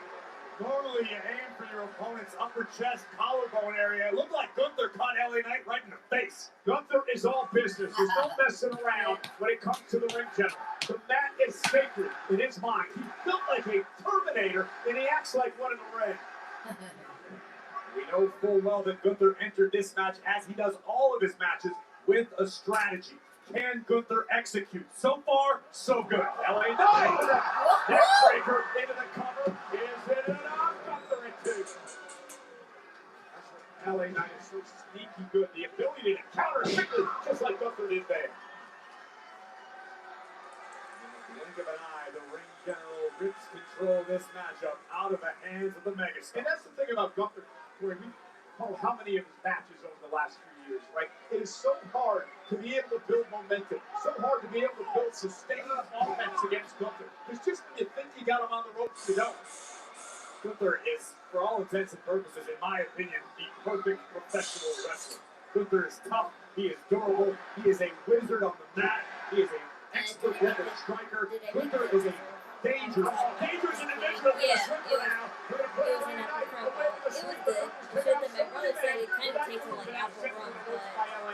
Normally you aim for your opponent's upper chest, collarbone area. It looked like Gunter caught LA Knight right in the face. Gunter is all business. There's no messing around when it comes to the ring general. The mat is sacred in his mind. He's built like a Terminator, and he acts like one in the ring. We know full well that Gunter entered this match, as he does all of his matches, with a strategy. Can Gunter execute? So far, so good. LA Knight with a neckbreaker into the cover. Is it enough? Gunter into. LA Knight is so sneaky good. The ability to counter quickly, just like Gunter did there. Blink of an eye, the ring general rips control of this matchup out of the hands of the megastar. And that's the thing about Gunter, where we how many of his matches over the last few years, right? It is so hard to be able to build momentum, so hard to be able to build sustained offense against Gunter. Because just when you think you got him on the ropes, you don't. Gunter is, for all intents and purposes, in my opinion, the perfect professional wrestler. Gunter is tough, he is durable, he is a wizard on the mat, he is an expert weapon striker. Gunter is a dangerous individual. Yeah, it was an apple crumble. It was good. Shit that my brother said it kind of tasted like apple rum, but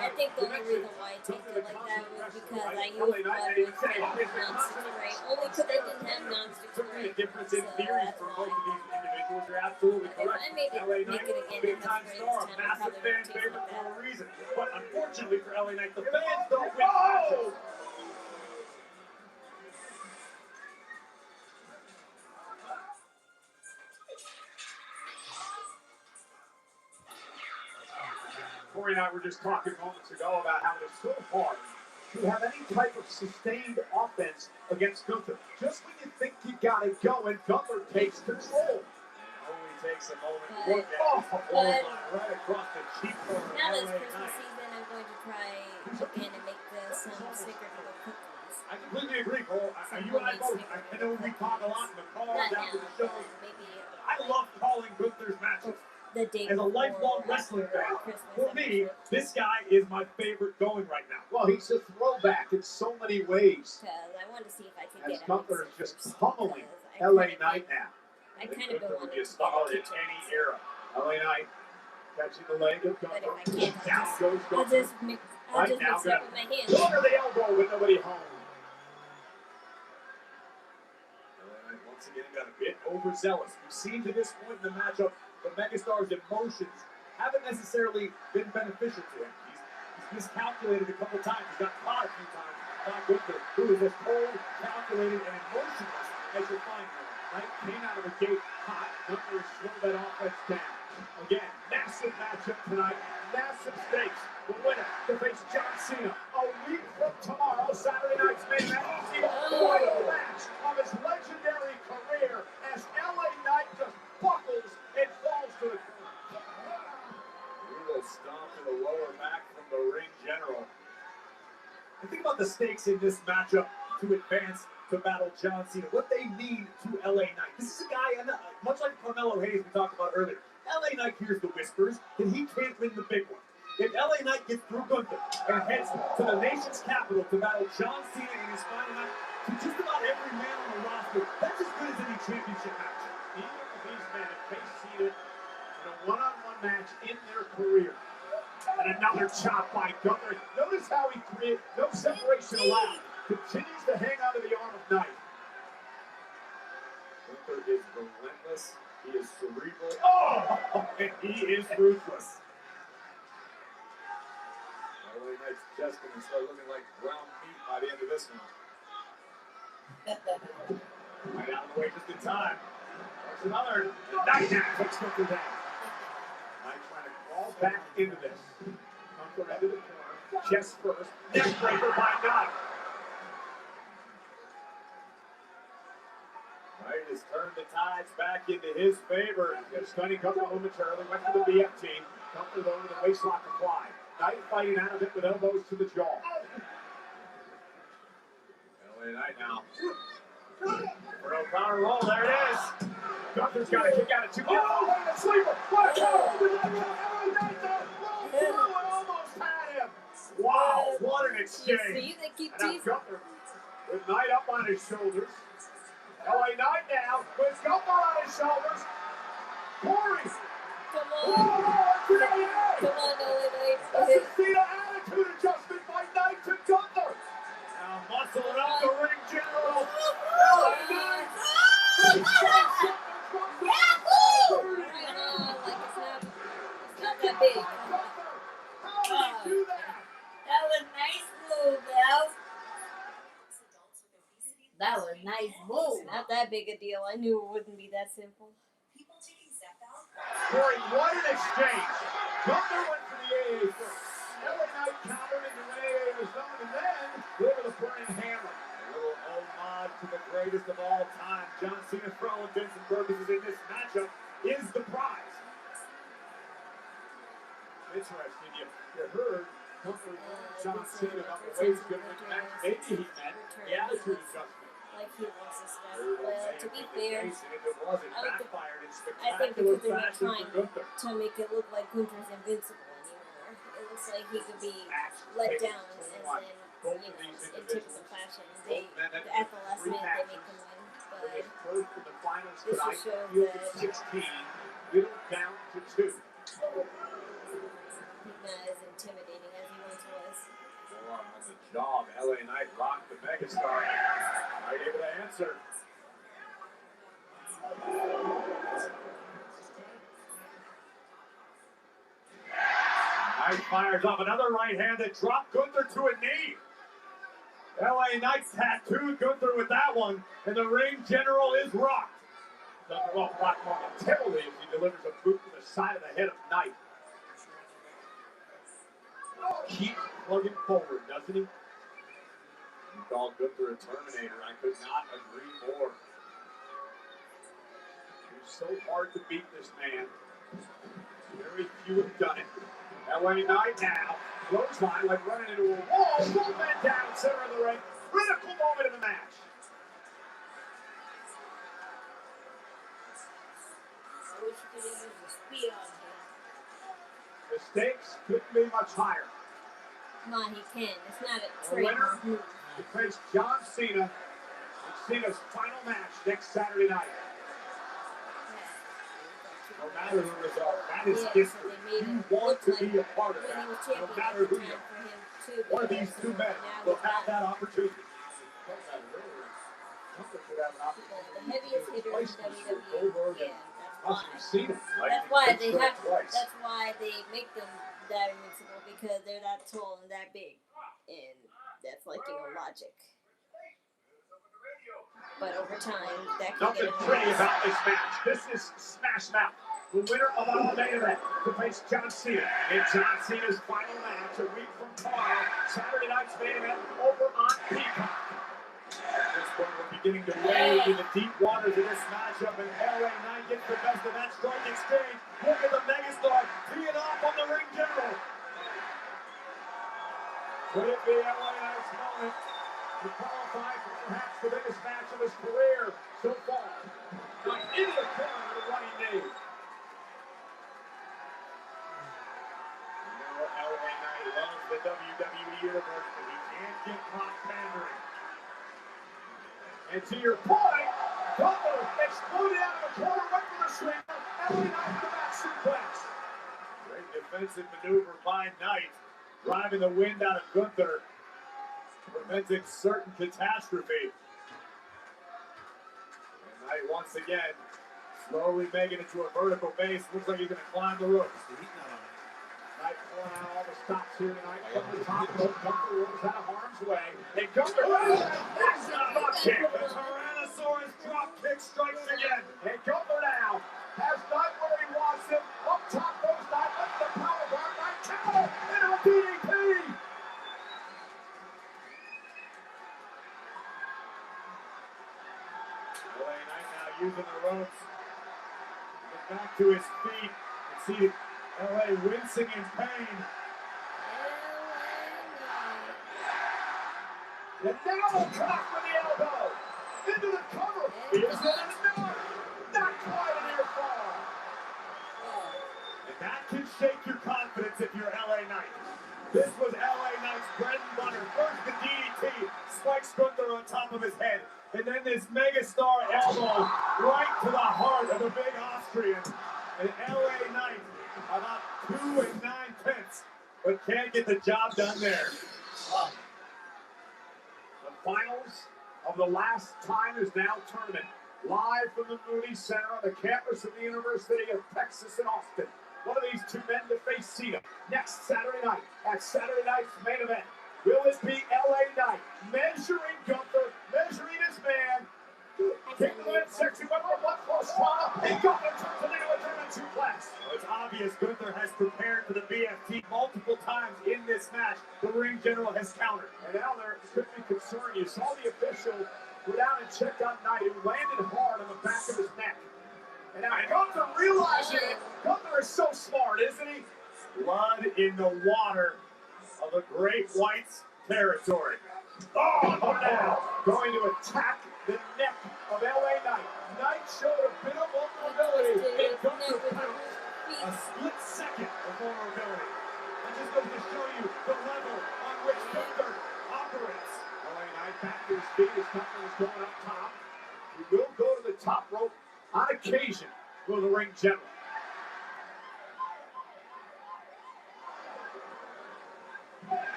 I think the only reason why it tasted like that was because I used water instead of non-stick spray. Only because I didn't have non-stick spray. The difference in theories for both of these individuals are absolutely correct. If I make it again, big time star, massive fan favorite for a reason. But unfortunately for LA Knight, the fans don't win matches. Corey and I were just talking moments ago about how it's so hard to have any type of sustained offense against Gunter. Just when you think you got it going, Gunter takes control. Only takes a moment to But- look at right across the cheekbone. Now that it's LA Christmas Knight. season, I'm going to try again and make some snickerdoodle cookies. I completely agree, Cole. You and I both. I know we talk a lot in the car Not down now, to the show. but maybe I love calling Gunther's matches. the day As a before lifelong or wrestling after fan, Christmas. for I'm me, sure. this guy is my favorite going right now. Well, he's a throwback in so many ways. Because I wanted to see if I could As get Gunther a is just mixer pummeling because LA kinda Knight been- now. I kind of Gunther been would wanting be a to solid get in a kitchen. any era. LA Knight catching the leg of But if Gunther. I can't, Down goes I'll Gunther. just mix Right it now, up with my hands. Go under the elbow with nobody home. LA Knight once again got a bit overzealous. We've seen to this point in the matchup the Megastar's emotions haven't necessarily been beneficial to him. He's miscalculated a couple times. He's got caught a few times by Gunther, who is as cold, calculated, and emotionless as you'll find him. Knight came out of the gate hot. Gunther slowed that offense down. Again, massive matchup tonight. Massive stakes. The winner to face John Cena a week from tomorrow, Saturday night's main event. The final match of his legendary career as LA Knight just buckles and falls to the ground. Brutal stomp to the lower back from the ring general. And think about the stakes in this matchup to advance to battle John Cena. What they mean to LA Knight. This is a guy, much like Carmelo Hayes we talked about earlier. LA Knight hears the whispers that he can't win the big one. If LA Knight gets through Gunther and heads to the nation's capital to battle John Cena in his final match, to just about every man on the roster, that's as good as any championship match. Neither of these men have faced Cena in a one-on-one match in their career. And another chop by Gunther. Notice how he created no separation allowed. Continues to hang onto the arm of Knight. Gunther is relentless. He is cerebral. Oh, and he is ruthless. LA Knight's just going to start looking like ground meat by the end of this one. Right out of the way just in time. There's another. Knight now takes Gunther down. Knight trying to crawl back into this. Gunther into the corner. Chest first. Neck breaker by Knight. Knight has turned the tides back into his favor. Stunning Gunther momentarily. Went for the BFT. Gunther though with a waistlock applied. Knight fighting out of it with elbows to the jaw. LA Knight now. For a power roll, there it is. Gunther's got to kick out of two. Oh, what a sleeper! What a cover! Almost had him. Wow, what an You exchange! see, they keep And now teasing. Gunther with Knight up on his shoulders. LA Knight now with Gunther on his shoulders. Corey. Come Oh, on. Come Come on, LA That's Knight. a Cena attitude adjustment by Knight to Gunther. Now muscling up the ring general. LA Knight. Not that big. How did he do that? That was nice move, Al. That was nice move. Not that big a deal. I knew it wouldn't be that simple. Corey, what an exchange. Gunther went for the AA first. LA Knight countered into an AA zone and then delivered the burning hammer. A little homage to the greatest of all time. John Cena, for all intents and purposes in this matchup, is the prize. Interesting. You heard Gunther John Cena about the way he's going to match. Maybe he meant the attitude adjustment. Like he wants to step. Well, to be fair, It wasn't I think backfired in I think spectacular because they're not fashion trying for Gunther. to make it look like Gunter's invincible anymore. It looks like he could be let down and then, in typical fashion, at the last minute they make him win. For his But first in the finals this tonight, just shows field that of 16, whittled down to 2. he's not as intimidating as he once was. On the job, LA Knight rocked the Megastar. Knight able to answer. Knight fires off another right hand that dropped Gunther to a knee. LA Knight tattooed Gunther with that one, and the ring general is rocked. Gunther will block momentarily as he delivers a boot to the side of the head of Knight. keep plugging forward, doesn't he? You call Gunter a Terminator. I could not agree more. It's so hard to beat this man. Very few have done it. LA Knight now. Clothesline like running into a wall. Full man down center of the ring. Critical moment of the match. I wish you could use the speed on him. The stakes couldn't be much higher. Come on, he can. It's not a The winner trademark move. to face John Cena in Cena's final match next Saturday night. No matter the result, that is history. You want to be a part of that. No matter who you are. One of these two men will have that opportunity. The heaviest hitter in WWE. Yeah, That's why they have. That's why they make them that invincible, because they're that tall and that big, and that's like logic. But over time, that can Nothing get pretty about this match. This is Smackdown. The winner of our main event to face John Cena in John Cena's final match a week from tomorrow, Saturday night's main event over on Pikay. At this point, we're beginning to wade in the deep waters of this matchup, and LA Knight gets the best of that strike exchange. Look at the megastar teeing off on the ring general. Could it be LA Knight's moment to qualify for perhaps the biggest match of his career so far? Knight into the corner with a running knee. LA Knight loves the WWE Universe, but he can't get caught pandering. And to your point, Gunter exploded out of the corner right for the swinger. LA Knight with the back suplex. Great defensive maneuver by Knight, driving the wind out of Gunter, preventing certain catastrophe. And Knight once again, slowly making it to a vertical base. Looks like he's going to climb the ropes. Knight pulling out all the stops here tonight. From the top rope, Gunter rolls out of harm's way. And Gunter, that's not a kick. The Tyrannosaurus drop kick strikes again. And Gunter now has Knight where he wants him. Up top goes Knight, up the power bar. Knight counter, and a DDT. LA Knight now using the ropes. Get back to his feet and see LA wincing in pain. And now a drop with the elbow. Into the cover. Is it enough? Not quite an air fall. And that can shake your confidence if you're LA Knight. This was LA Knight's bread and butter. First the DDT, spikes Gunter on top of his head. And then this megastar elbow right to the heart of the big Austrian. And LA Knight about 2 9/10, but can't get the job done there. The finals of the Last Time Is Now tournament, live from the Moody Center on the campus of the University of Texas in Austin. One of these two men to face Cena next Saturday night at Saturday night's main event. Will it be LA Knight measuring Gunter, measuring his man? Kick the lid, sexy one for blood close trauma, and Gunter turns it into a German suplex. It's obvious Gunter has prepared for the BFT multiple times in this match. The ring general has countered. And now there could be concern. You saw the official go down and check out Knight, who landed hard on the back of his neck. And now Gunter realizing it. Gunter is so smart, isn't he? Blood in the water of the Great White's territory. Oh, now going to attack the neck of LA Knight. Knight showed a bit of vulnerability in Gunter pounced. A split second of vulnerability. That just goes to show you the level on which Gunter operates. LA Knight back to his feet as Gunter is going up top. He will go to the top rope on occasion. Will the ring general.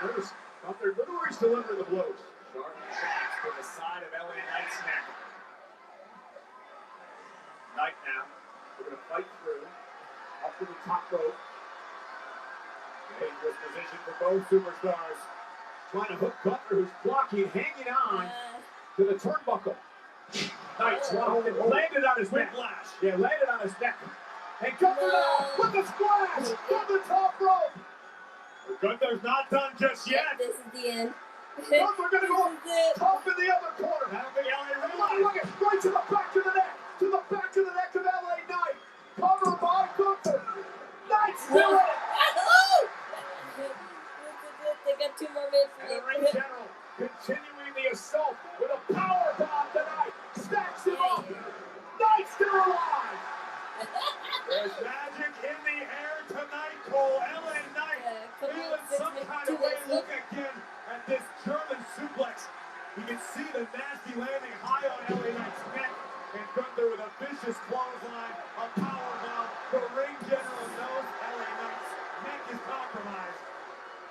Notice Gunter literally delivering the blows. Sharp shots to the side of LA Knight's neck. Knight now. We're going to fight through. Up to the top rope. Dangerous position for both superstars. Trying to hook Gunter, who's blocking, hanging on to the turnbuckle. Knight landed on his neck. Yeah, landed on his neck. And Gunter now with the splash from the top rope. The Gunther's not done just yet. This is the end. Gunther gonna go tough in the other corner. I don't think LA Look at right to the back of the neck. To the back of the neck of LA Knight. Covered by Gunther. Knight still in it. They got 2 more minutes. And the ring general continuing the assault with a power bomb tonight. Stacks him up. Knight's still alive. There's magic in the air tonight, Cole. LA Knight feeling some kind of way. Look again at this German suplex. You can see the nasty landing high on LA Knight's neck. And Gunther with a vicious clothesline, a power bomb. The ring general knows LA Knight's neck is compromised.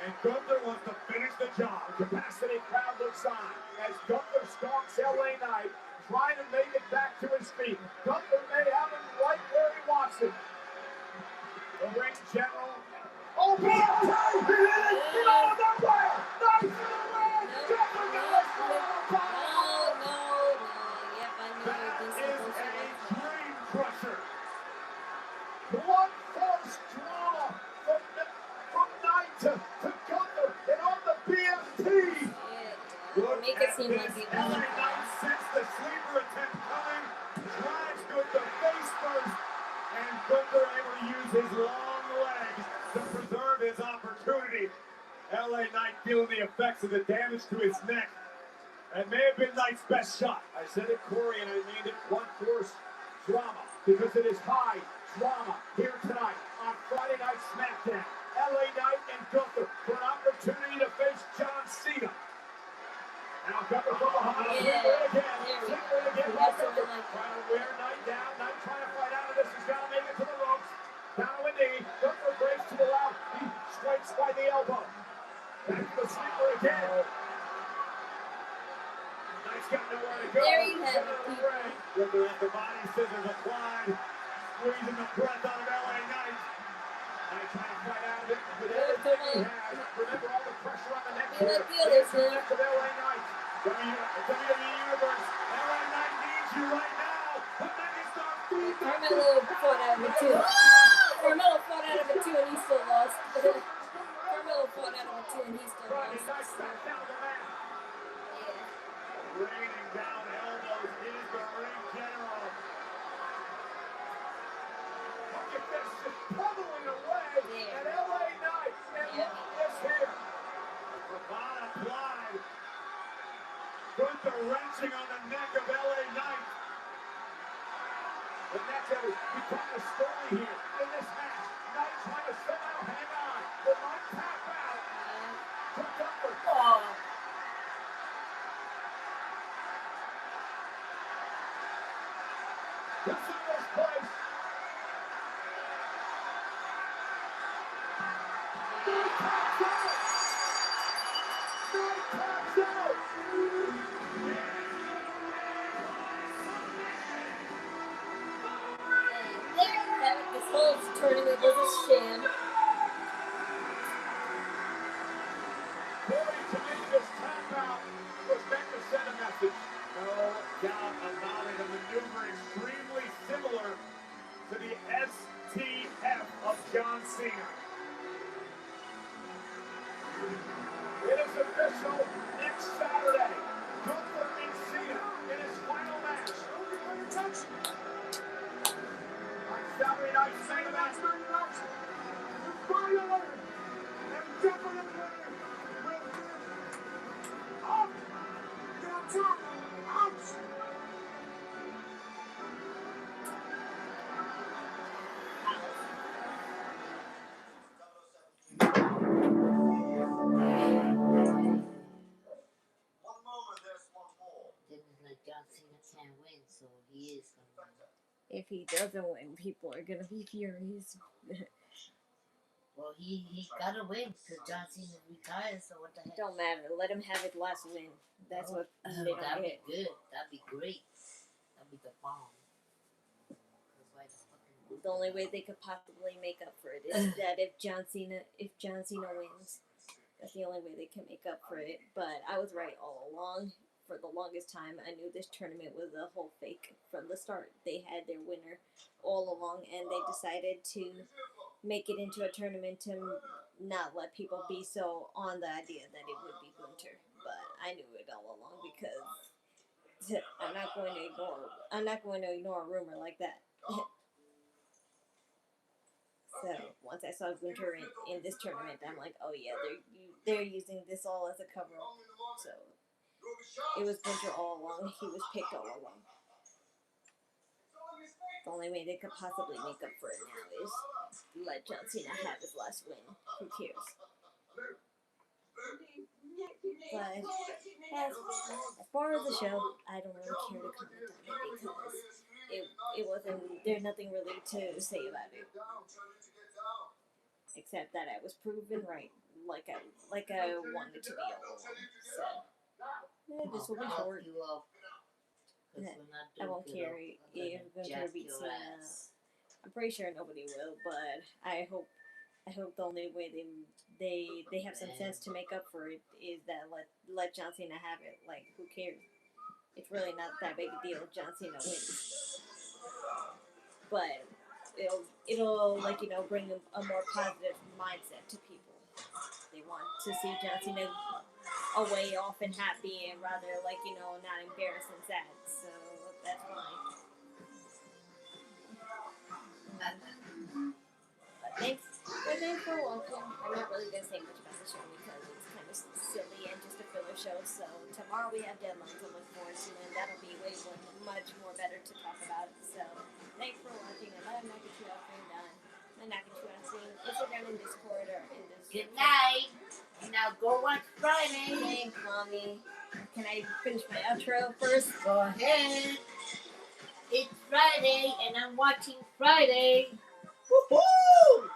And Gunther wants to finish the job. Capacity crowd looks on as Gunther stalks LA Knight, trying to make it back to his feet. Gunther may have him right where he wants him. The ring general. Oh, BFT! Get out of that way! Nice in the ring! Gunther got a No. Yep, I knew That this is was a dream crusher. Blood force drama from Knight to Gunther and on the BFT. Look Make it at seem this. like it LA wasn't Knight sits the sleeper attempt coming, drives Gunther face first, and Gunther able to use his long legs to preserve his opportunity. LA Knight feeling the effects of the damage to his neck. That may have been Knight's best shot. I said it, Corey, and I named it Blood Force Drama because it is high drama here tonight on Friday Night Smackdown. LA Knight and Gunther for an opportunity to face John Cena. Now Gunther from behind. Sleeper again. Gunther trying to wear Knight down. Knight trying to fight out of this. He's got to make it to the ropes. Down to a knee. Gunther breaks to the left. He strikes by the elbow. Back to the sleeper again. Knight's got nowhere to go. There you have it, people. Gunther at the body scissors applied. Squeezing the breath out of LA Knight. Knight trying to fight out of it with everything he has. Remember all the pressure on the neck Be like the others, man. of LA Knight. WWE Universe. LA Knight needs you right now. The megastar feed that. Carmelo fought out of it too. Carmelo fought out of it too, and he still lost. Carmelo fought out of it too, and he still Friday lost. Night Smackdown the man. Raining down elbows is the ring general. Look at this, just pummeling away at LA Knight. And look at this here. Bravada applied. Gunther wrenching on the neck of LA Knight. The neck that has become the story here in this match. Knight trying to somehow hang on. The Knight tap out. To Gunther. Oh. This is this place. Knight taps out. Knight taps out. This whole tournament was a sham. Corey, to me, this tap out was meant to send a message. No doubt about it. A maneuver extremely similar to the STF of John Cena. It is official next Saturday. Gunther and Cena in his final match. On Saturday Night Smackdown. Finally, and definitely will be up. Gunther out. Didn't like John Cena can't win, so he is gonna win. If he doesn't win, people are gonna be furious. Well, he gotta win because John Cena retired, so what the heck? Don't matter. Let him have his last win. That's what they don't That'd get. be good. That'd be great. That'd be the bomb. That's why it's fucking. The only way they could possibly make up for it is that if John Cena wins, that's the only way they can make up for it. But I was right all along. For the longest time, I knew this tournament was a whole fake from the start. They had their winner all along, and they decided to make it into a tournament to not let people be so on the idea that it would be Gunter. But I knew it all along because I'm not going to ignore a rumor like that. So once I saw Gunter in this tournament, I'm like, oh yeah, they're using this all as a cover up. So it was Gunter all along. He was picked all along. The only way they could possibly make up for it now is let John Cena have his last win. Who cares? But as far as the show, I don't really care to comment on it because it wasn't. There's nothing really to say about it, except that I was proven right, like I wanted to be all along. So this will be short. I won't care if Gunter beats Cena. I'm pretty sure nobody will, but I hope the only way they have some sense to make up for it is that let John Cena have it. Like, who cares? It's really not that big a deal if John Cena wins. But it'll like, bring a more positive mindset to people. They want to see John Cena away off and happy and rather not embarrassed and sad. So that's fine. Thanks for watching. I'm not really going to say much about the show because it's kind of silly and just a filler show. So tomorrow we have deadlines to look forward to, and that'll be much more better to talk about. So thanks for watching. I'm Knockin Chu Out IG. My Knockin Chu Out IG Instagram and Discord are in this. Good night. Now go watch Friday. Thanks, Mommy. Can I finish my outro first? Go ahead. It's Friday, and I'm watching Friday. Woohoo!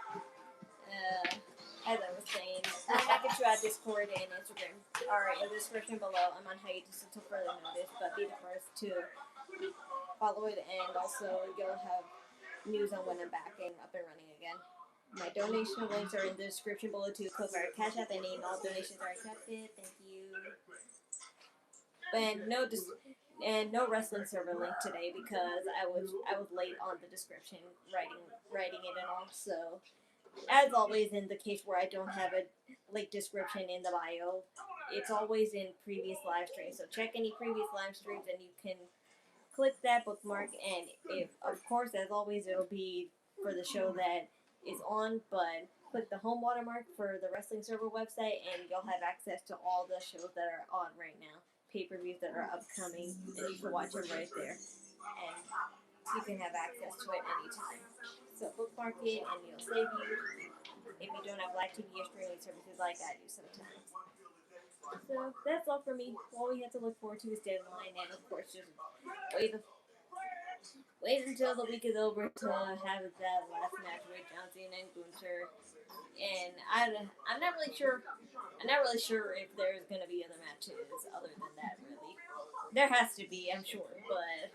As I was saying, my Knockin Chu Out Discord and Instagram are in the description below. I'm on hiatus until further notice, but be the first to follow it, and also you'll have news on when I'm back and up and running again. My donation links are in the description below too. Code or Cashapp, and all donations are accepted. Thank you. And no wrestling server link today because I was late on the description writing it and all. So as always, in the case where I don't have a link description in the bio, it's always in previous live streams. So check any previous live streams and you can click that bookmark. And if, of course, as always, it'll be for the show that is on, but click the home watermark for the wrestling server website and you'll have access to all the shows that are on right now, pay-per-views that are upcoming, and you can watch them right there, and you can have access to it anytime. So bookmark it and it'll save you if you don't have live TV or streaming services like I do sometimes. So that's all for me. All we have to look forward to is deadline, and of course just wait until the week is over to have that last match with John Cena and Gunter. And I'm not really sure. I'm not really sure if there's gonna be other matches other than that. Really, there has to be, I'm sure, but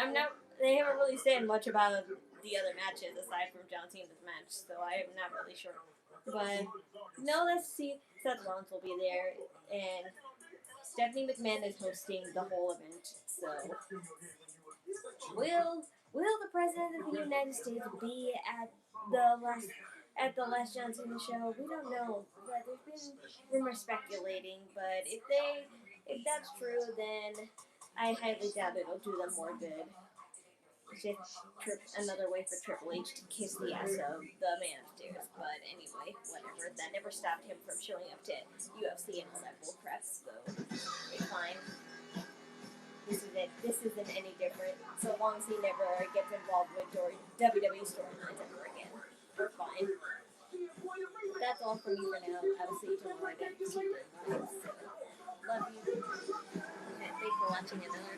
I'm not. They haven't really said much about the other matches aside from John Cena's match, so I'm not really sure. But no, let's see. Seth Rollins will be there, and Stephanie McMahon is hosting the whole event. So will the president of the United States be at the last John Cena show? We don't know, but there's been rumors speculating. But if that's true, then I highly doubt it'll do them more good. It's just another way for Triple H to kiss the ass of the man upstairs. But anyway, whatever. That never stopped him from showing up to UFC and all that bullcrap. So it's fine. This isn't any different. So long as he never gets involved with WWE storylines ever again. We're fine. That's all for me for now. I will see you tomorrow again. So, love you. And thanks for watching another